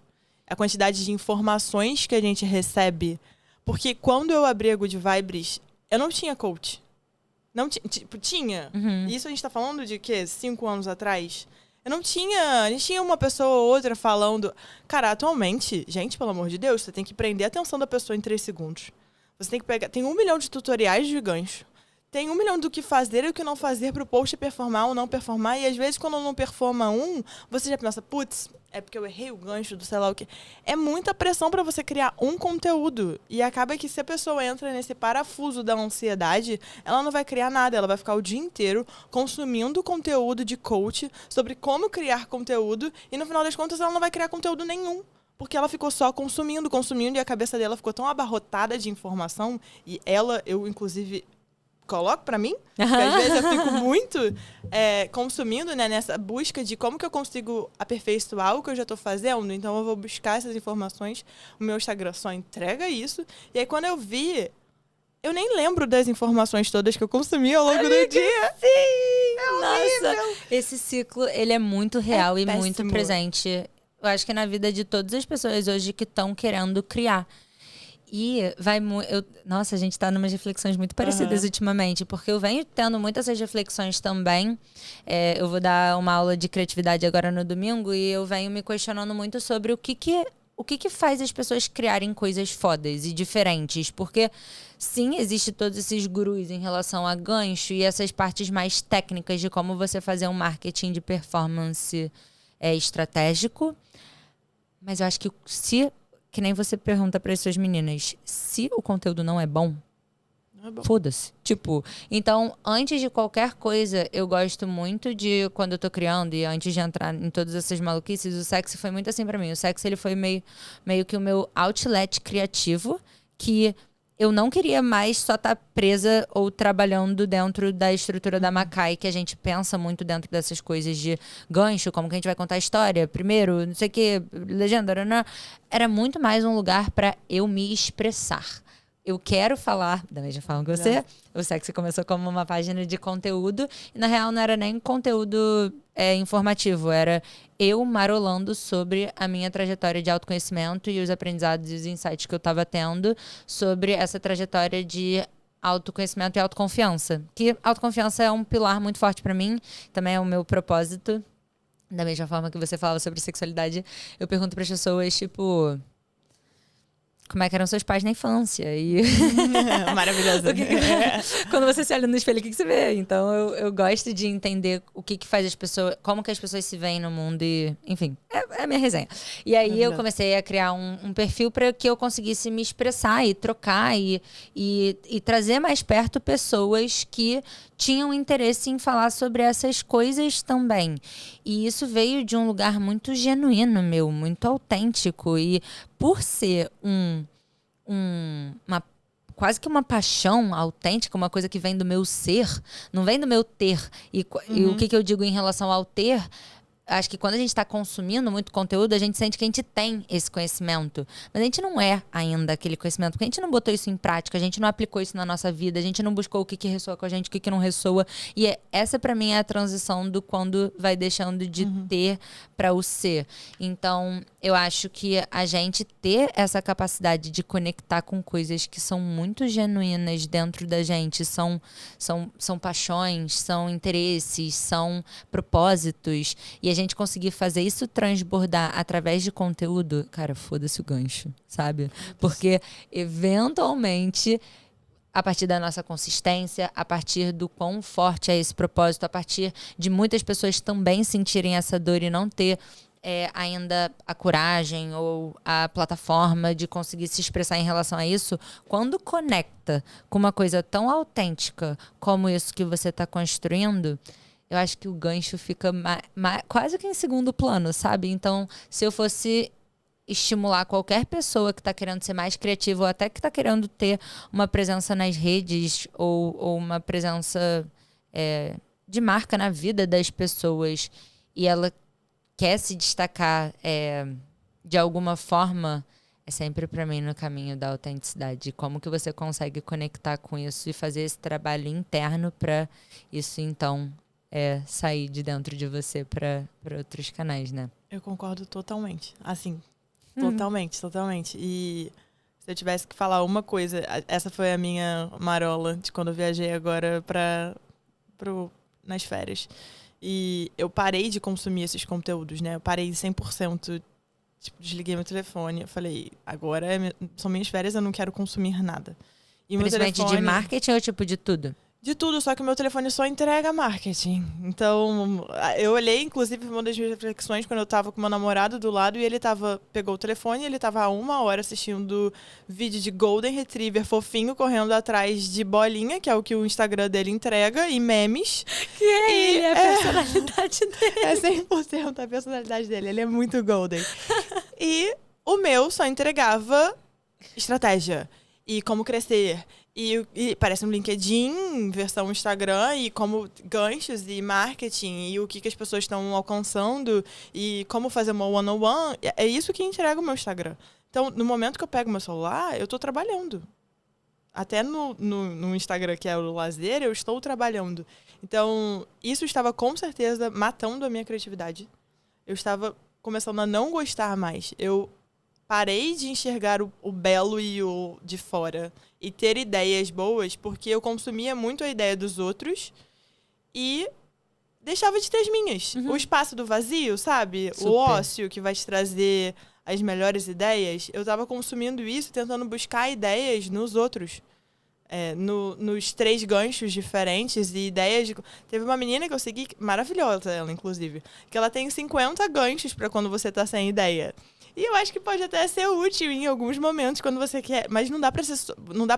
A quantidade de informações que a gente recebe. Porque quando eu abri a Good Vibes, eu não tinha coach. Não tinha. Uhum. Isso a gente tá falando de quê? 5 anos atrás? Eu não tinha... A gente tinha uma pessoa ou outra falando... Cara, atualmente, gente, pelo amor de Deus, você tem que prender a atenção da pessoa em 3 segundos. Você tem que pegar... Tem 1 milhão de tutoriais de gancho. Tem 1 milhão do que fazer e o que não fazer pro post performar ou não performar. E às vezes, quando não performa você já pensa, putz, é porque eu errei o gancho do sei lá o quê. É muita pressão para você criar um conteúdo. E acaba que se a pessoa entra nesse parafuso da ansiedade, ela não vai criar nada. Ela vai ficar o dia inteiro consumindo conteúdo de coach sobre como criar conteúdo. E no final das contas, ela não vai criar conteúdo nenhum. Porque ela ficou só consumindo, e a cabeça dela ficou tão abarrotada de informação. E eu, inclusive... coloco pra mim, porque às vezes eu fico muito consumindo, né, nessa busca de como que eu consigo aperfeiçoar o que eu já tô fazendo. Então eu vou buscar essas informações, o meu Instagram só entrega isso. E aí quando eu vi, eu nem lembro das informações todas que eu consumi ao longo do dia. Sim! É Nossa, esse ciclo, ele é muito real e péssimo. muito presente. Eu acho que na vida de todas as pessoas hoje que estão querendo criar. E vai nossa, a gente tá numas reflexões muito parecidas ultimamente, porque eu venho tendo muitas essas reflexões também. Eu vou dar uma aula de criatividade agora no domingo e eu venho me questionando muito sobre o que faz as pessoas criarem coisas fodas e diferentes. Porque, sim, existe todos esses gurus em relação a gancho e essas partes mais técnicas de como você fazer um marketing de performance estratégico. Mas eu acho que nem você pergunta para as suas meninas, se o conteúdo não é bom, Foda-se. Tipo, então, antes de qualquer coisa, eu gosto muito de, quando eu tô criando, e antes de entrar em todas essas maluquices, o sexo foi muito assim pra mim. O sexo, ele foi meio que o meu outlet criativo, que eu não queria mais só estar presa ou trabalhando dentro da estrutura da Macai, que a gente pensa muito dentro dessas coisas de gancho, como que a gente vai contar a história, primeiro, não sei o que, legenda, era muito mais um lugar pra eu me expressar. Eu quero falar, da mesma forma que você, o Sexy começou como uma página de conteúdo, e na real não era nem conteúdo informativo, era eu marolando sobre a minha trajetória de autoconhecimento e os aprendizados e os insights que eu estava tendo sobre essa trajetória de autoconhecimento e autoconfiança. Que autoconfiança é um pilar muito forte para mim, também é o meu propósito. Da mesma forma que você falava sobre sexualidade, eu pergunto para as pessoas, tipo, como é que eram seus pais na infância? E maravilhoso. Quando você se olha no espelho, o que você vê? Então, eu gosto de entender o que faz as pessoas, como que as pessoas se veem no mundo e, enfim, é a minha resenha. E aí eu comecei a criar um perfil para que eu conseguisse me expressar e trocar e trazer mais perto pessoas que tinham interesse em falar sobre essas coisas também. E isso veio de um lugar muito genuíno meu, muito autêntico. E por ser quase que uma paixão autêntica, uma coisa que vem do meu ser, não vem do meu ter. E o que eu digo em relação ao ter? Acho que quando a gente está consumindo muito conteúdo, a gente sente que a gente tem esse conhecimento. Mas a gente não é ainda aquele conhecimento, porque a gente não botou isso em prática, a gente não aplicou isso na nossa vida, a gente não buscou o que ressoa com a gente, o que não ressoa. E essa, para mim, é a transição do quando vai deixando de ter para o ser. Então, eu acho que a gente ter essa capacidade de conectar com coisas que são muito genuínas dentro da gente, são paixões, são interesses, são propósitos, e a gente conseguir fazer isso transbordar através de conteúdo, cara, foda-se o gancho, sabe? Porque, eventualmente, a partir da nossa consistência, a partir do quão forte é esse propósito, a partir de muitas pessoas também sentirem essa dor e não ter ainda a coragem ou a plataforma de conseguir se expressar em relação a isso, quando conecta com uma coisa tão autêntica como isso que você está construindo, eu acho que o gancho fica quase que em segundo plano, sabe? Então, se eu fosse estimular qualquer pessoa que está querendo ser mais criativa ou até que está querendo ter uma presença nas redes ou uma presença de marca na vida das pessoas, e ela quer se destacar de alguma forma, é sempre para mim no caminho da autenticidade. Como que você consegue conectar com isso e fazer esse trabalho interno para isso, então, sair de dentro de você para outros canais, né? Eu concordo totalmente. Assim, totalmente. E se eu tivesse que falar uma coisa, essa foi a minha marola de quando eu viajei agora nas férias. E eu parei de consumir esses conteúdos, né? Eu parei 100%, tipo, desliguei meu telefone. Eu falei, agora são minhas férias, eu não quero consumir nada. E principalmente de marketing ou tipo de tudo? De tudo, só que o meu telefone só entrega marketing. Então, eu olhei, inclusive, uma das minhas reflexões quando eu tava com meu namorado do lado e ele pegou o telefone e ele tava há 1 hora assistindo vídeo de Golden Retriever fofinho correndo atrás de bolinha, que é o que o Instagram dele entrega, e memes. Que ele, a personalidade dele. É 100% a personalidade dele, ele é muito Golden. E o meu só entregava estratégia e como crescer. E parece um LinkedIn, versão Instagram, e como ganchos e marketing, e o que as pessoas estão alcançando, e como fazer uma one-on-one. É isso que entrega o meu Instagram. Então, no momento que eu pego meu celular, eu estou trabalhando. Até no Instagram, que é o lazer, eu estou trabalhando. Então, isso estava com certeza matando a minha criatividade. Eu estava começando a não gostar mais. Eu parei de enxergar o belo e o de fora e ter ideias boas, porque eu consumia muito a ideia dos outros e deixava de ter as minhas. O espaço do vazio, sabe? Super. O ócio que vai te trazer as melhores ideias. Eu estava consumindo isso, tentando buscar ideias nos outros. Nos 3 ganchos diferentes e ideias. Teve uma menina que eu segui, maravilhosa ela, inclusive, que ela tem 50 ganchos para quando você tá sem ideia. E eu acho que pode até ser útil em alguns momentos, quando você quer. Mas não dá pra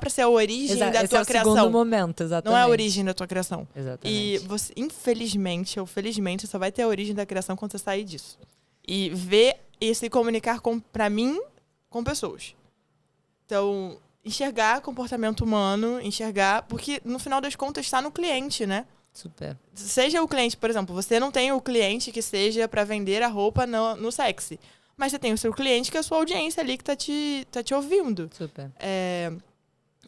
ser a origem da tua criação. É o segundo momento, exatamente. Não é a origem da tua criação. Exatamente. E você, infelizmente ou felizmente, só vai ter a origem da criação quando você sair disso. E ver e se comunicar pra mim, com pessoas. Então, enxergar comportamento humano, porque no final das contas está no cliente, né? Super. Seja o cliente, por exemplo, você não tem o cliente que seja para vender a roupa no sexy. Mas você tem o seu cliente que é a sua audiência ali que tá te ouvindo. Super.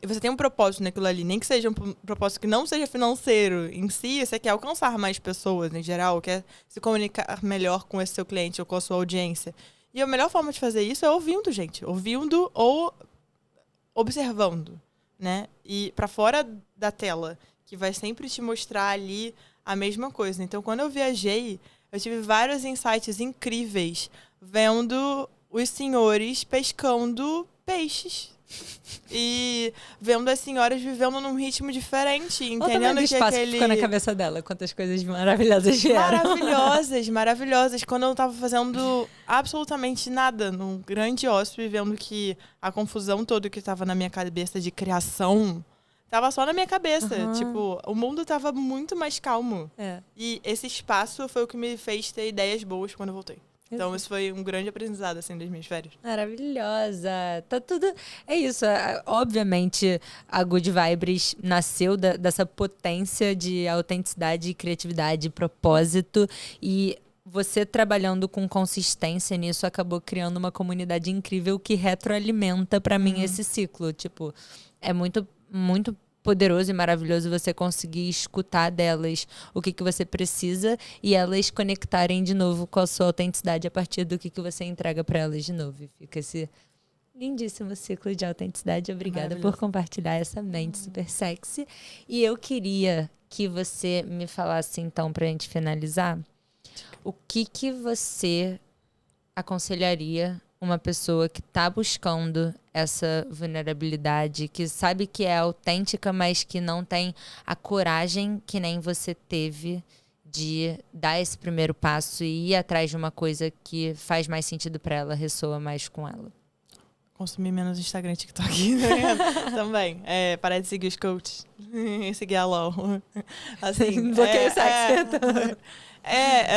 E você tem um propósito naquilo ali, nem que seja um propósito que não seja financeiro em si, você quer alcançar mais pessoas em geral, quer se comunicar melhor com esse seu cliente ou com a sua audiência. E a melhor forma de fazer isso é ouvindo, gente. Ouvindo ou observando, né? E para fora da tela, que vai sempre te mostrar ali a mesma coisa. Então, quando eu viajei, eu tive vários insights incríveis vendo os senhores pescando peixes. E vendo as senhoras vivendo num ritmo diferente, entendendo que espaço que ficou na cabeça dela, quantas coisas maravilhosas vieram. Maravilhosas. Quando eu tava fazendo absolutamente nada, num grande ócio, e vendo que a confusão toda que tava na minha cabeça de criação tava só na minha cabeça. Uhum. Tipo, o mundo tava muito mais calmo. E esse espaço foi o que me fez ter ideias boas quando eu voltei. Então, isso foi um grande aprendizado, assim, das minhas férias. Maravilhosa. Tá tudo... É isso. Obviamente, a Good Vibes nasceu dessa potência de autenticidade, criatividade, propósito. E você trabalhando com consistência nisso acabou criando uma comunidade incrível que retroalimenta, pra mim, esse ciclo. Tipo, é muito, muito poderoso e maravilhoso você conseguir escutar delas o que você precisa e elas conectarem de novo com a sua autenticidade a partir do que você entrega para elas de novo. E fica esse lindíssimo ciclo de autenticidade. Obrigada por compartilhar essa mente super sexy. E eu queria que você me falasse, então, pra gente finalizar, o que você aconselharia uma pessoa que está buscando essa vulnerabilidade, que sabe que é autêntica, mas que não tem a coragem que nem você teve de dar esse primeiro passo e ir atrás de uma coisa que faz mais sentido para ela, ressoa mais com ela? Consumir menos Instagram e TikTok, né? Também. Parar de seguir os coaches. Seguir a LOL. Assim, bloqueio sexo.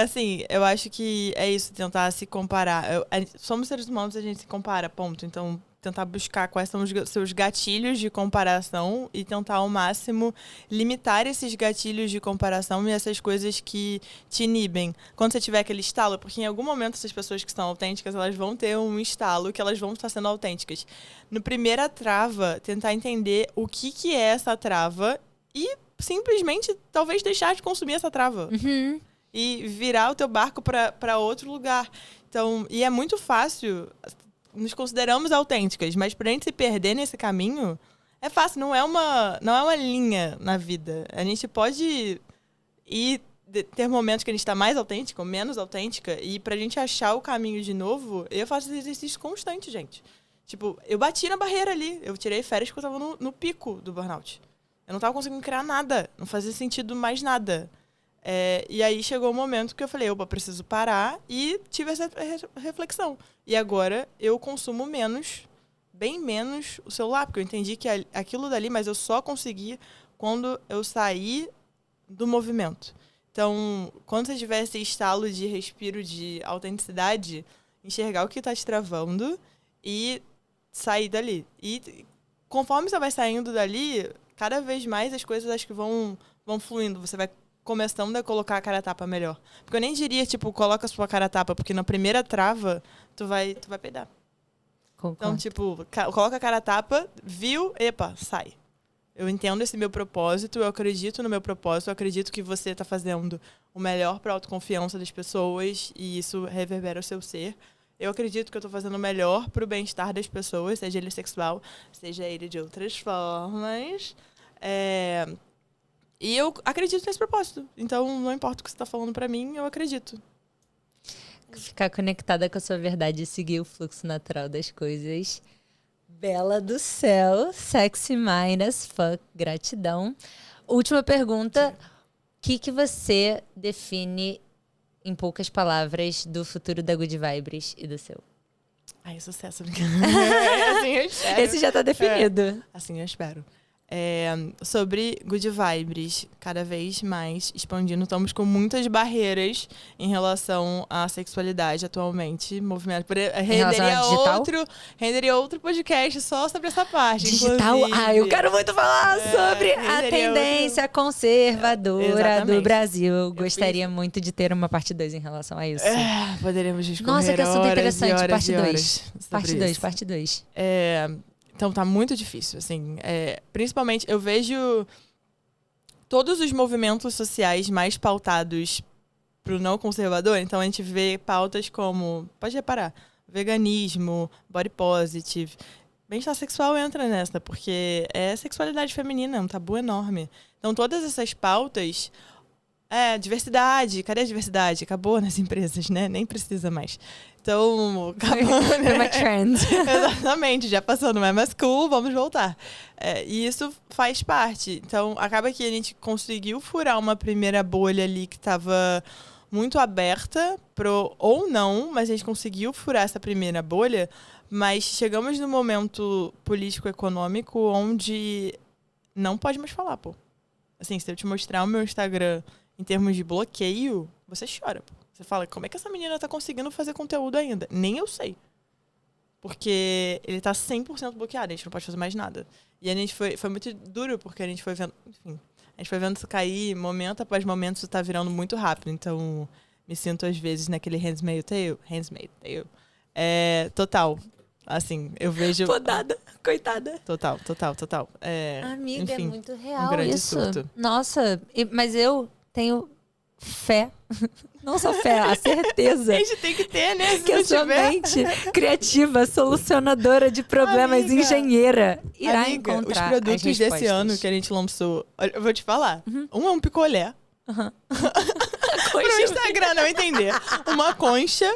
Assim, eu acho que é isso, tentar se comparar. Somos seres humanos, a gente se compara, ponto. Então, tentar buscar quais são os seus gatilhos de comparação e tentar ao máximo limitar esses gatilhos de comparação e essas coisas que te inibem. Quando você tiver aquele estalo, porque em algum momento essas pessoas que são autênticas, elas vão ter um estalo que elas vão estar sendo autênticas. No primeira trava, tentar entender o que é essa trava e simplesmente talvez deixar de consumir essa trava. Uhum. E virar o teu barco para outro lugar. Então, e é muito fácil, nos consideramos autênticas, mas pra gente se perder nesse caminho, é fácil, não é uma linha na vida. A gente pode ter momentos que a gente tá mais autêntica ou menos autêntica, e pra gente achar o caminho de novo, eu faço esse exercício constante, gente. Tipo, eu bati na barreira ali, eu tirei férias porque eu tava no pico do burnout. Eu não tava conseguindo criar nada, não fazia sentido mais nada. E aí chegou o momento que eu falei, opa, preciso parar, e tive essa reflexão. E agora eu consumo menos, bem menos o celular, porque eu entendi que aquilo dali, mas eu só consegui quando eu saí do movimento. Então, quando você tiver esse estalo de respiro de autenticidade, enxergar o que está te travando e sair dali. E conforme você vai saindo dali, cada vez mais as coisas acho que vão fluindo. Você vai começando a colocar a cara a tapa melhor. Porque eu nem diria, tipo, coloca a sua cara a tapa, porque na primeira trava, tu vai peidar. Concordo. Então, tipo, coloca a cara a tapa, viu, epa, sai. Eu entendo esse meu propósito, eu acredito no meu propósito, eu acredito que você está fazendo o melhor para a autoconfiança das pessoas e isso reverbera o seu ser. Eu acredito que eu estou fazendo o melhor para o bem-estar das pessoas, seja ele sexual, seja ele de outras formas. E eu acredito nesse propósito. Então, não importa o que você está falando para mim, eu acredito. Ficar conectada com a sua verdade e seguir o fluxo natural das coisas. Bela do céu, sexy mind as fuck, gratidão. Última pergunta, o que você define, em poucas palavras, do futuro da Good Vibes e do seu? Ai, sucesso. Assim eu espero. Esse já tá definido. Assim eu espero. Sobre good vibes, cada vez mais expandindo. Estamos com muitas barreiras em relação à sexualidade atualmente. Movimento. Renderia outro podcast só sobre essa parte. Digital. Inclusive. Eu quero muito falar sobre a tendência conservadora do Brasil. Eu gostaria muito de ter uma parte 2 em relação a isso. Poderíamos discorrer. Nossa, que assunto interessante. Parte 2. Parte 2. Então tá muito difícil, assim. Principalmente, eu vejo todos os movimentos sociais mais pautados pro não conservador. Então a gente vê pautas como, pode reparar, veganismo, body positive. Bem-estar sexual entra nessa, porque é sexualidade feminina, é um tabu enorme. Então todas essas pautas... diversidade. Cadê a diversidade? Acabou nas empresas, né? Nem precisa mais. Então, acabou, né? Foi uma trend. Exatamente, já passou, não é mais cool, vamos voltar. E isso faz parte. Então, acaba que a gente conseguiu furar uma primeira bolha ali que estava muito aberta, ou não, mas a gente conseguiu furar essa primeira bolha, mas chegamos num momento político-econômico onde não pode mais falar, pô. Assim, se eu te mostrar o meu Instagram em termos de bloqueio, você chora, pô. Você fala, como é que essa menina tá conseguindo fazer conteúdo ainda? Nem eu sei. Porque ele tá 100% bloqueado, a gente não pode fazer mais nada. E a gente foi muito duro, porque a gente foi vendo, enfim, a gente foi vendo isso cair, momento após momento, isso tá virando muito rápido. Então, me sinto às vezes naquele Handmaid's Tale. Total. Assim, eu vejo... Podada, coitada. Total. Amiga, enfim, é muito real um grande isso. surto. Nossa, mas eu tenho fé. Não só fé, a certeza. A gente tem que ter, né? Que a sua mente criativa, solucionadora de problemas, engenheira, irá encontrar os produtos desse ano que a gente lançou, eu vou te falar. Um é um picolé. Pro Instagram não entender. Uma concha,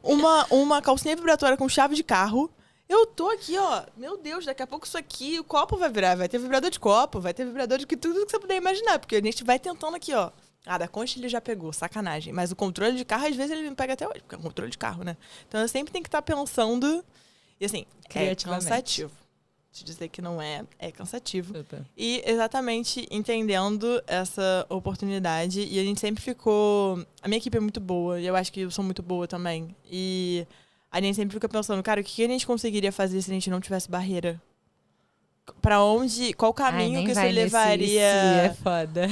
uma calcinha vibratória com chave de carro. Eu tô aqui, ó. Meu Deus, daqui a pouco isso aqui, o copo vai virar. Vai ter vibrador de copo, vai ter vibrador de tudo que você puder imaginar. Porque a gente vai tentando aqui, ó. Da concha ele já pegou, sacanagem. Mas o controle de carro, às vezes, ele me pega até hoje. Porque é um controle de carro, né? Então eu sempre tenho que estar pensando. E assim, é cansativo. Te dizer que não é cansativo. Super. E exatamente entendendo essa oportunidade. E a gente sempre ficou... A minha equipe é muito boa. E eu acho que eu sou muito boa também. E a gente sempre fica pensando, cara, o que a gente conseguiria fazer se a gente não tivesse barreira? Pra onde... Qual caminho que isso levaria... é foda.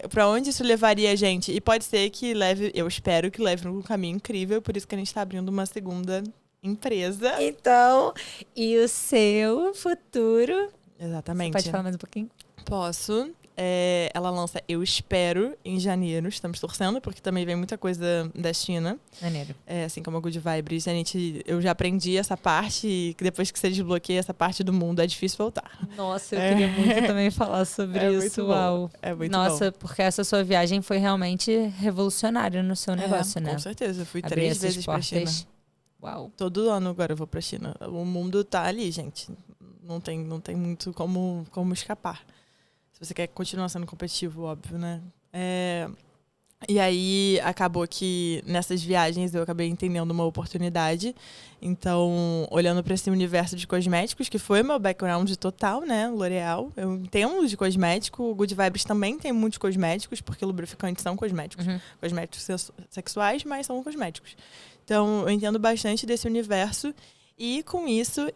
Pra onde isso levaria a gente? E pode ser que leve... Eu espero que leve um caminho incrível. Por isso que a gente tá abrindo uma segunda empresa. Então, e o seu futuro? Exatamente. Você pode falar mais um pouquinho? Posso. Ela lança, eu espero, em janeiro. Estamos torcendo, porque também vem muita coisa da China. Janeiro. Assim como a Good Vibes. Eu já aprendi essa parte, e depois que você desbloqueia essa parte do mundo, é difícil voltar. Nossa, eu queria muito também falar sobre isso. Uau. É muito Nossa, bom. Porque essa sua viagem foi realmente revolucionária no seu negócio, né? Com certeza. Eu fui Abrir 3 essas vezes pra portas. China. Uau. Todo ano agora eu vou pra China. O mundo tá ali, gente. Não tem muito como escapar. Se você quer continuar sendo competitivo, óbvio, né? E aí, acabou que nessas viagens eu acabei entendendo uma oportunidade. Então, olhando para esse universo de cosméticos, que foi meu background total, né? L'Oréal. Eu entendo de cosmético. O Good Vibes também tem muitos cosméticos, porque lubrificantes são cosméticos. Cosméticos sexuais, mas são cosméticos. Então, eu entendo bastante desse universo. E com isso,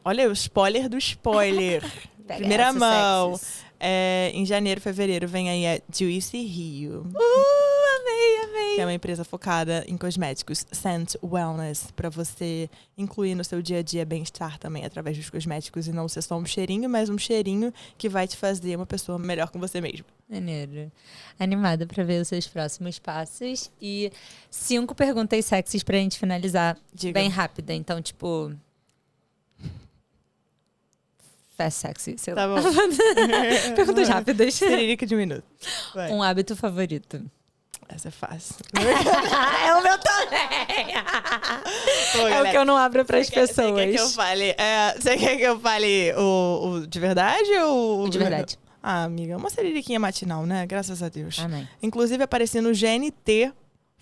olha o spoiler do spoiler. Primeira mão. Em janeiro, fevereiro, vem aí a Juicy Rio. Amei. Que é uma empresa focada em cosméticos. Scent Wellness. Pra você incluir no seu dia a dia bem-estar também através dos cosméticos. E não ser só um cheirinho, mas um cheirinho que vai te fazer uma pessoa melhor com você mesmo. Maneiro. Animada pra ver os seus próximos passos. E 5 perguntas sexys pra gente finalizar. Diga. Bem rápida. Então, tipo... Fast sexy, sei lá. Tá bom. Perguntas rápidas. Seririca de minuto. Vai. Um hábito favorito. Essa é fácil. É o meu também! É o que eu não abro pras pessoas. Você quer que eu fale o de verdade ou o de verdade? Amiga, uma seririquinha matinal, né? Graças a Deus. Amém. Inclusive, apareci no GNT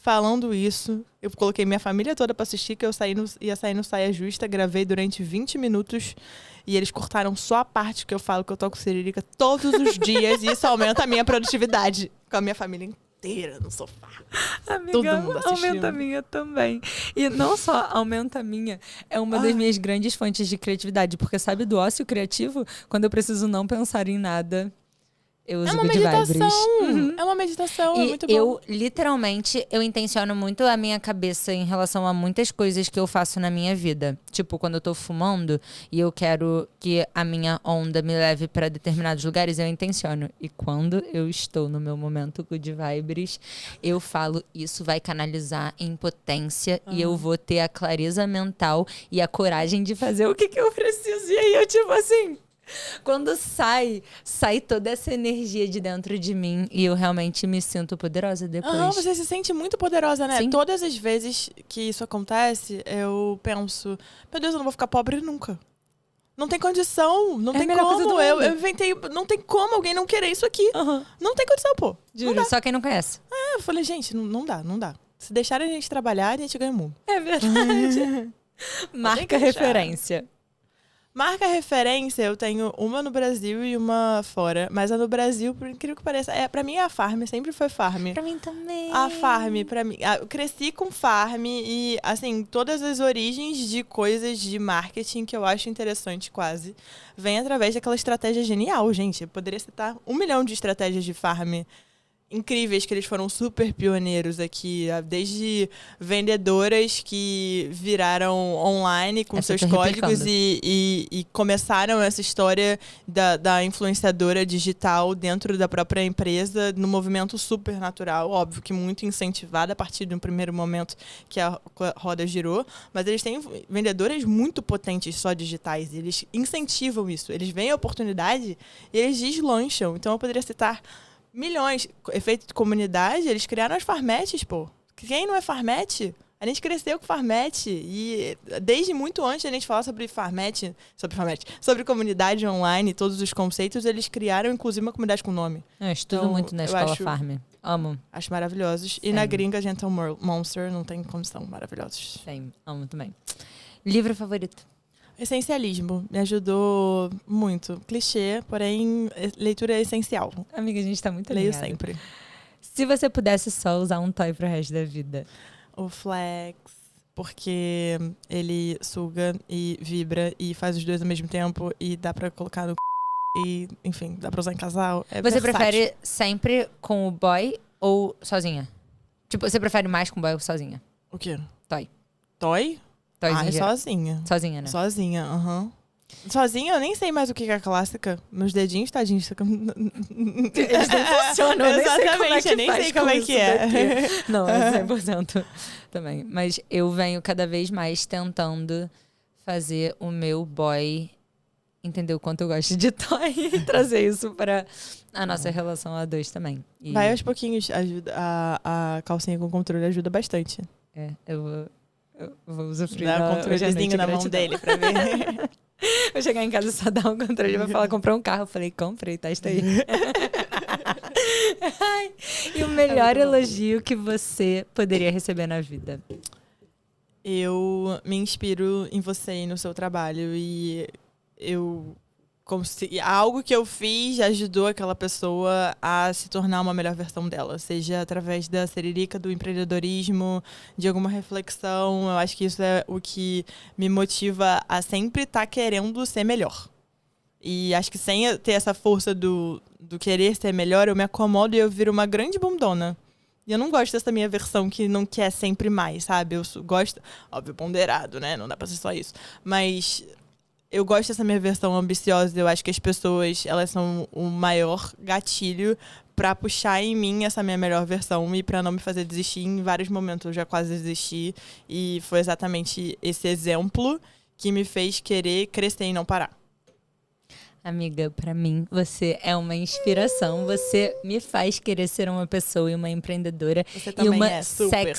falando isso. Eu coloquei minha família toda pra assistir, que ia sair no Saia Justa. Gravei durante 20 minutos. E eles cortaram só a parte que eu falo que eu toco siririca todos os dias. E isso aumenta a minha produtividade. Com a minha família inteira no sofá. Amiga, todo mundo assistindo. aumenta a minha também. E não só aumenta a minha, é uma das minhas grandes fontes de criatividade. Porque sabe do ócio criativo? Quando eu preciso não pensar em nada, eu uso Good Vibes. É uma meditação, é E muito bom. eu, literalmente, eu intenciono muito a minha cabeça em relação a muitas coisas que eu faço na minha vida. Tipo, quando eu tô fumando e eu quero que a minha onda me leve pra determinados lugares, eu intenciono. E quando eu estou no meu momento Good Vibes, eu falo, isso vai canalizar em potência e eu vou ter a clareza mental e a coragem de fazer o que eu preciso. E aí eu, tipo assim... Quando sai toda essa energia de dentro de mim e eu realmente me sinto poderosa depois. Você se sente muito poderosa, né? Sim. Todas as vezes que isso acontece, eu penso, meu Deus, eu não vou ficar pobre nunca. Não tem condição, não tem como. Eu inventei, não tem como alguém não querer isso aqui. Não tem condição, pô. Juro, só quem não conhece. Eu falei, gente, não dá. Se deixarem a gente trabalhar, a gente ganha o mundo. É verdade. Marca referência. Marca referência, eu tenho uma no Brasil e uma fora. Mas a no Brasil, por incrível que pareça, pra mim é a Farm, sempre foi Farm. Pra mim também. A Farm, pra mim. Eu cresci com Farm e, assim, todas as origens de coisas de marketing que eu acho interessante quase, vem através daquela estratégia genial, gente. Eu poderia citar 1 milhão de estratégias de Farm incríveis, que eles foram super pioneiros aqui, desde vendedoras que viraram online com seus códigos e começaram essa história da influenciadora digital dentro da própria empresa, num movimento super natural, óbvio que muito incentivado a partir de um primeiro momento que a roda girou, mas eles têm vendedoras muito potentes só digitais, eles incentivam isso, eles veem a oportunidade e eles deslancham. Então eu poderia citar milhões. Efeito de comunidade, eles criaram as farmetes, pô. Quem não é farmete? A gente cresceu com farmete. E desde muito antes de a gente falar sobre comunidade online, todos os conceitos, eles criaram, inclusive, uma comunidade com nome. Eu estudo muito na escola Farm. Amo. Acho maravilhosos. Sim. E na gringa, Gentle Monster, não tem condição. Maravilhosos. Sim, amo também. Livro favorito? Essencialismo. Me ajudou muito. Clichê, porém, leitura é essencial. Amiga, a gente tá muito Leio ligada. sempre. Se você pudesse só usar um toy pro resto da vida? O Flex, porque ele suga e vibra e faz os dois ao mesmo tempo e dá pra colocar no e, enfim, dá pra usar em casal. Você prefere sempre com o boy ou sozinha? Tipo, você prefere mais com o boy ou sozinha? O quê? Toy. Toy? Sozinha. Sozinha, né? Sozinha, Sozinha, eu nem sei mais o que é a clássica. Meus dedinhos, tadinhos. Eles não funcionam, exatamente, eu nem sei como é que é. Não, 100% também. Mas eu venho cada vez mais tentando fazer o meu boy entender o quanto eu gosto de toy e trazer isso para a nossa relação a dois também. E... Vai aos pouquinhos, ajuda. A calcinha com controle ajuda bastante. Eu vou usufruir dá o controlezinho na mão dele pra ver. Vou chegar em casa e só dar um controle e vai falar, comprou um carro. Eu falei, comprei, testa aí. E o melhor elogio que você poderia receber na vida? Eu me inspiro em você e no seu trabalho. E algo que eu fiz ajudou aquela pessoa a se tornar uma melhor versão dela. Seja através da siririca, do empreendedorismo, de alguma reflexão. Eu acho que isso é o que me motiva a sempre estar querendo ser melhor. E acho que sem ter essa força do querer ser melhor, eu me acomodo e eu viro uma grande bundona. E eu não gosto dessa minha versão que não quer sempre mais, sabe? Eu gosto... Óbvio, ponderado, né? Não dá pra ser só isso. Mas... eu gosto dessa minha versão ambiciosa. Eu acho que as pessoas, elas são o maior gatilho pra puxar em mim essa minha melhor versão e pra não me fazer desistir. Em vários momentos eu já quase desisti. E foi exatamente esse exemplo que me fez querer crescer e não parar. Amiga, pra mim, você é uma inspiração. Você me faz querer ser uma pessoa e uma empreendedora. Você também e uma é super.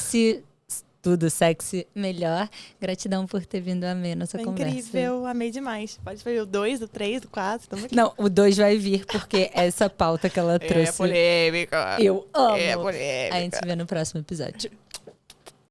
Tudo sexy melhor. Gratidão por ter vindo a mim nessa conversa. Incrível, amei demais. Pode ver o 2, o 3, o 4, estamos aqui. Não, o 2 vai vir, porque essa pauta que ela trouxe... É polêmica. Eu amo. É polêmica. A gente se vê no próximo episódio.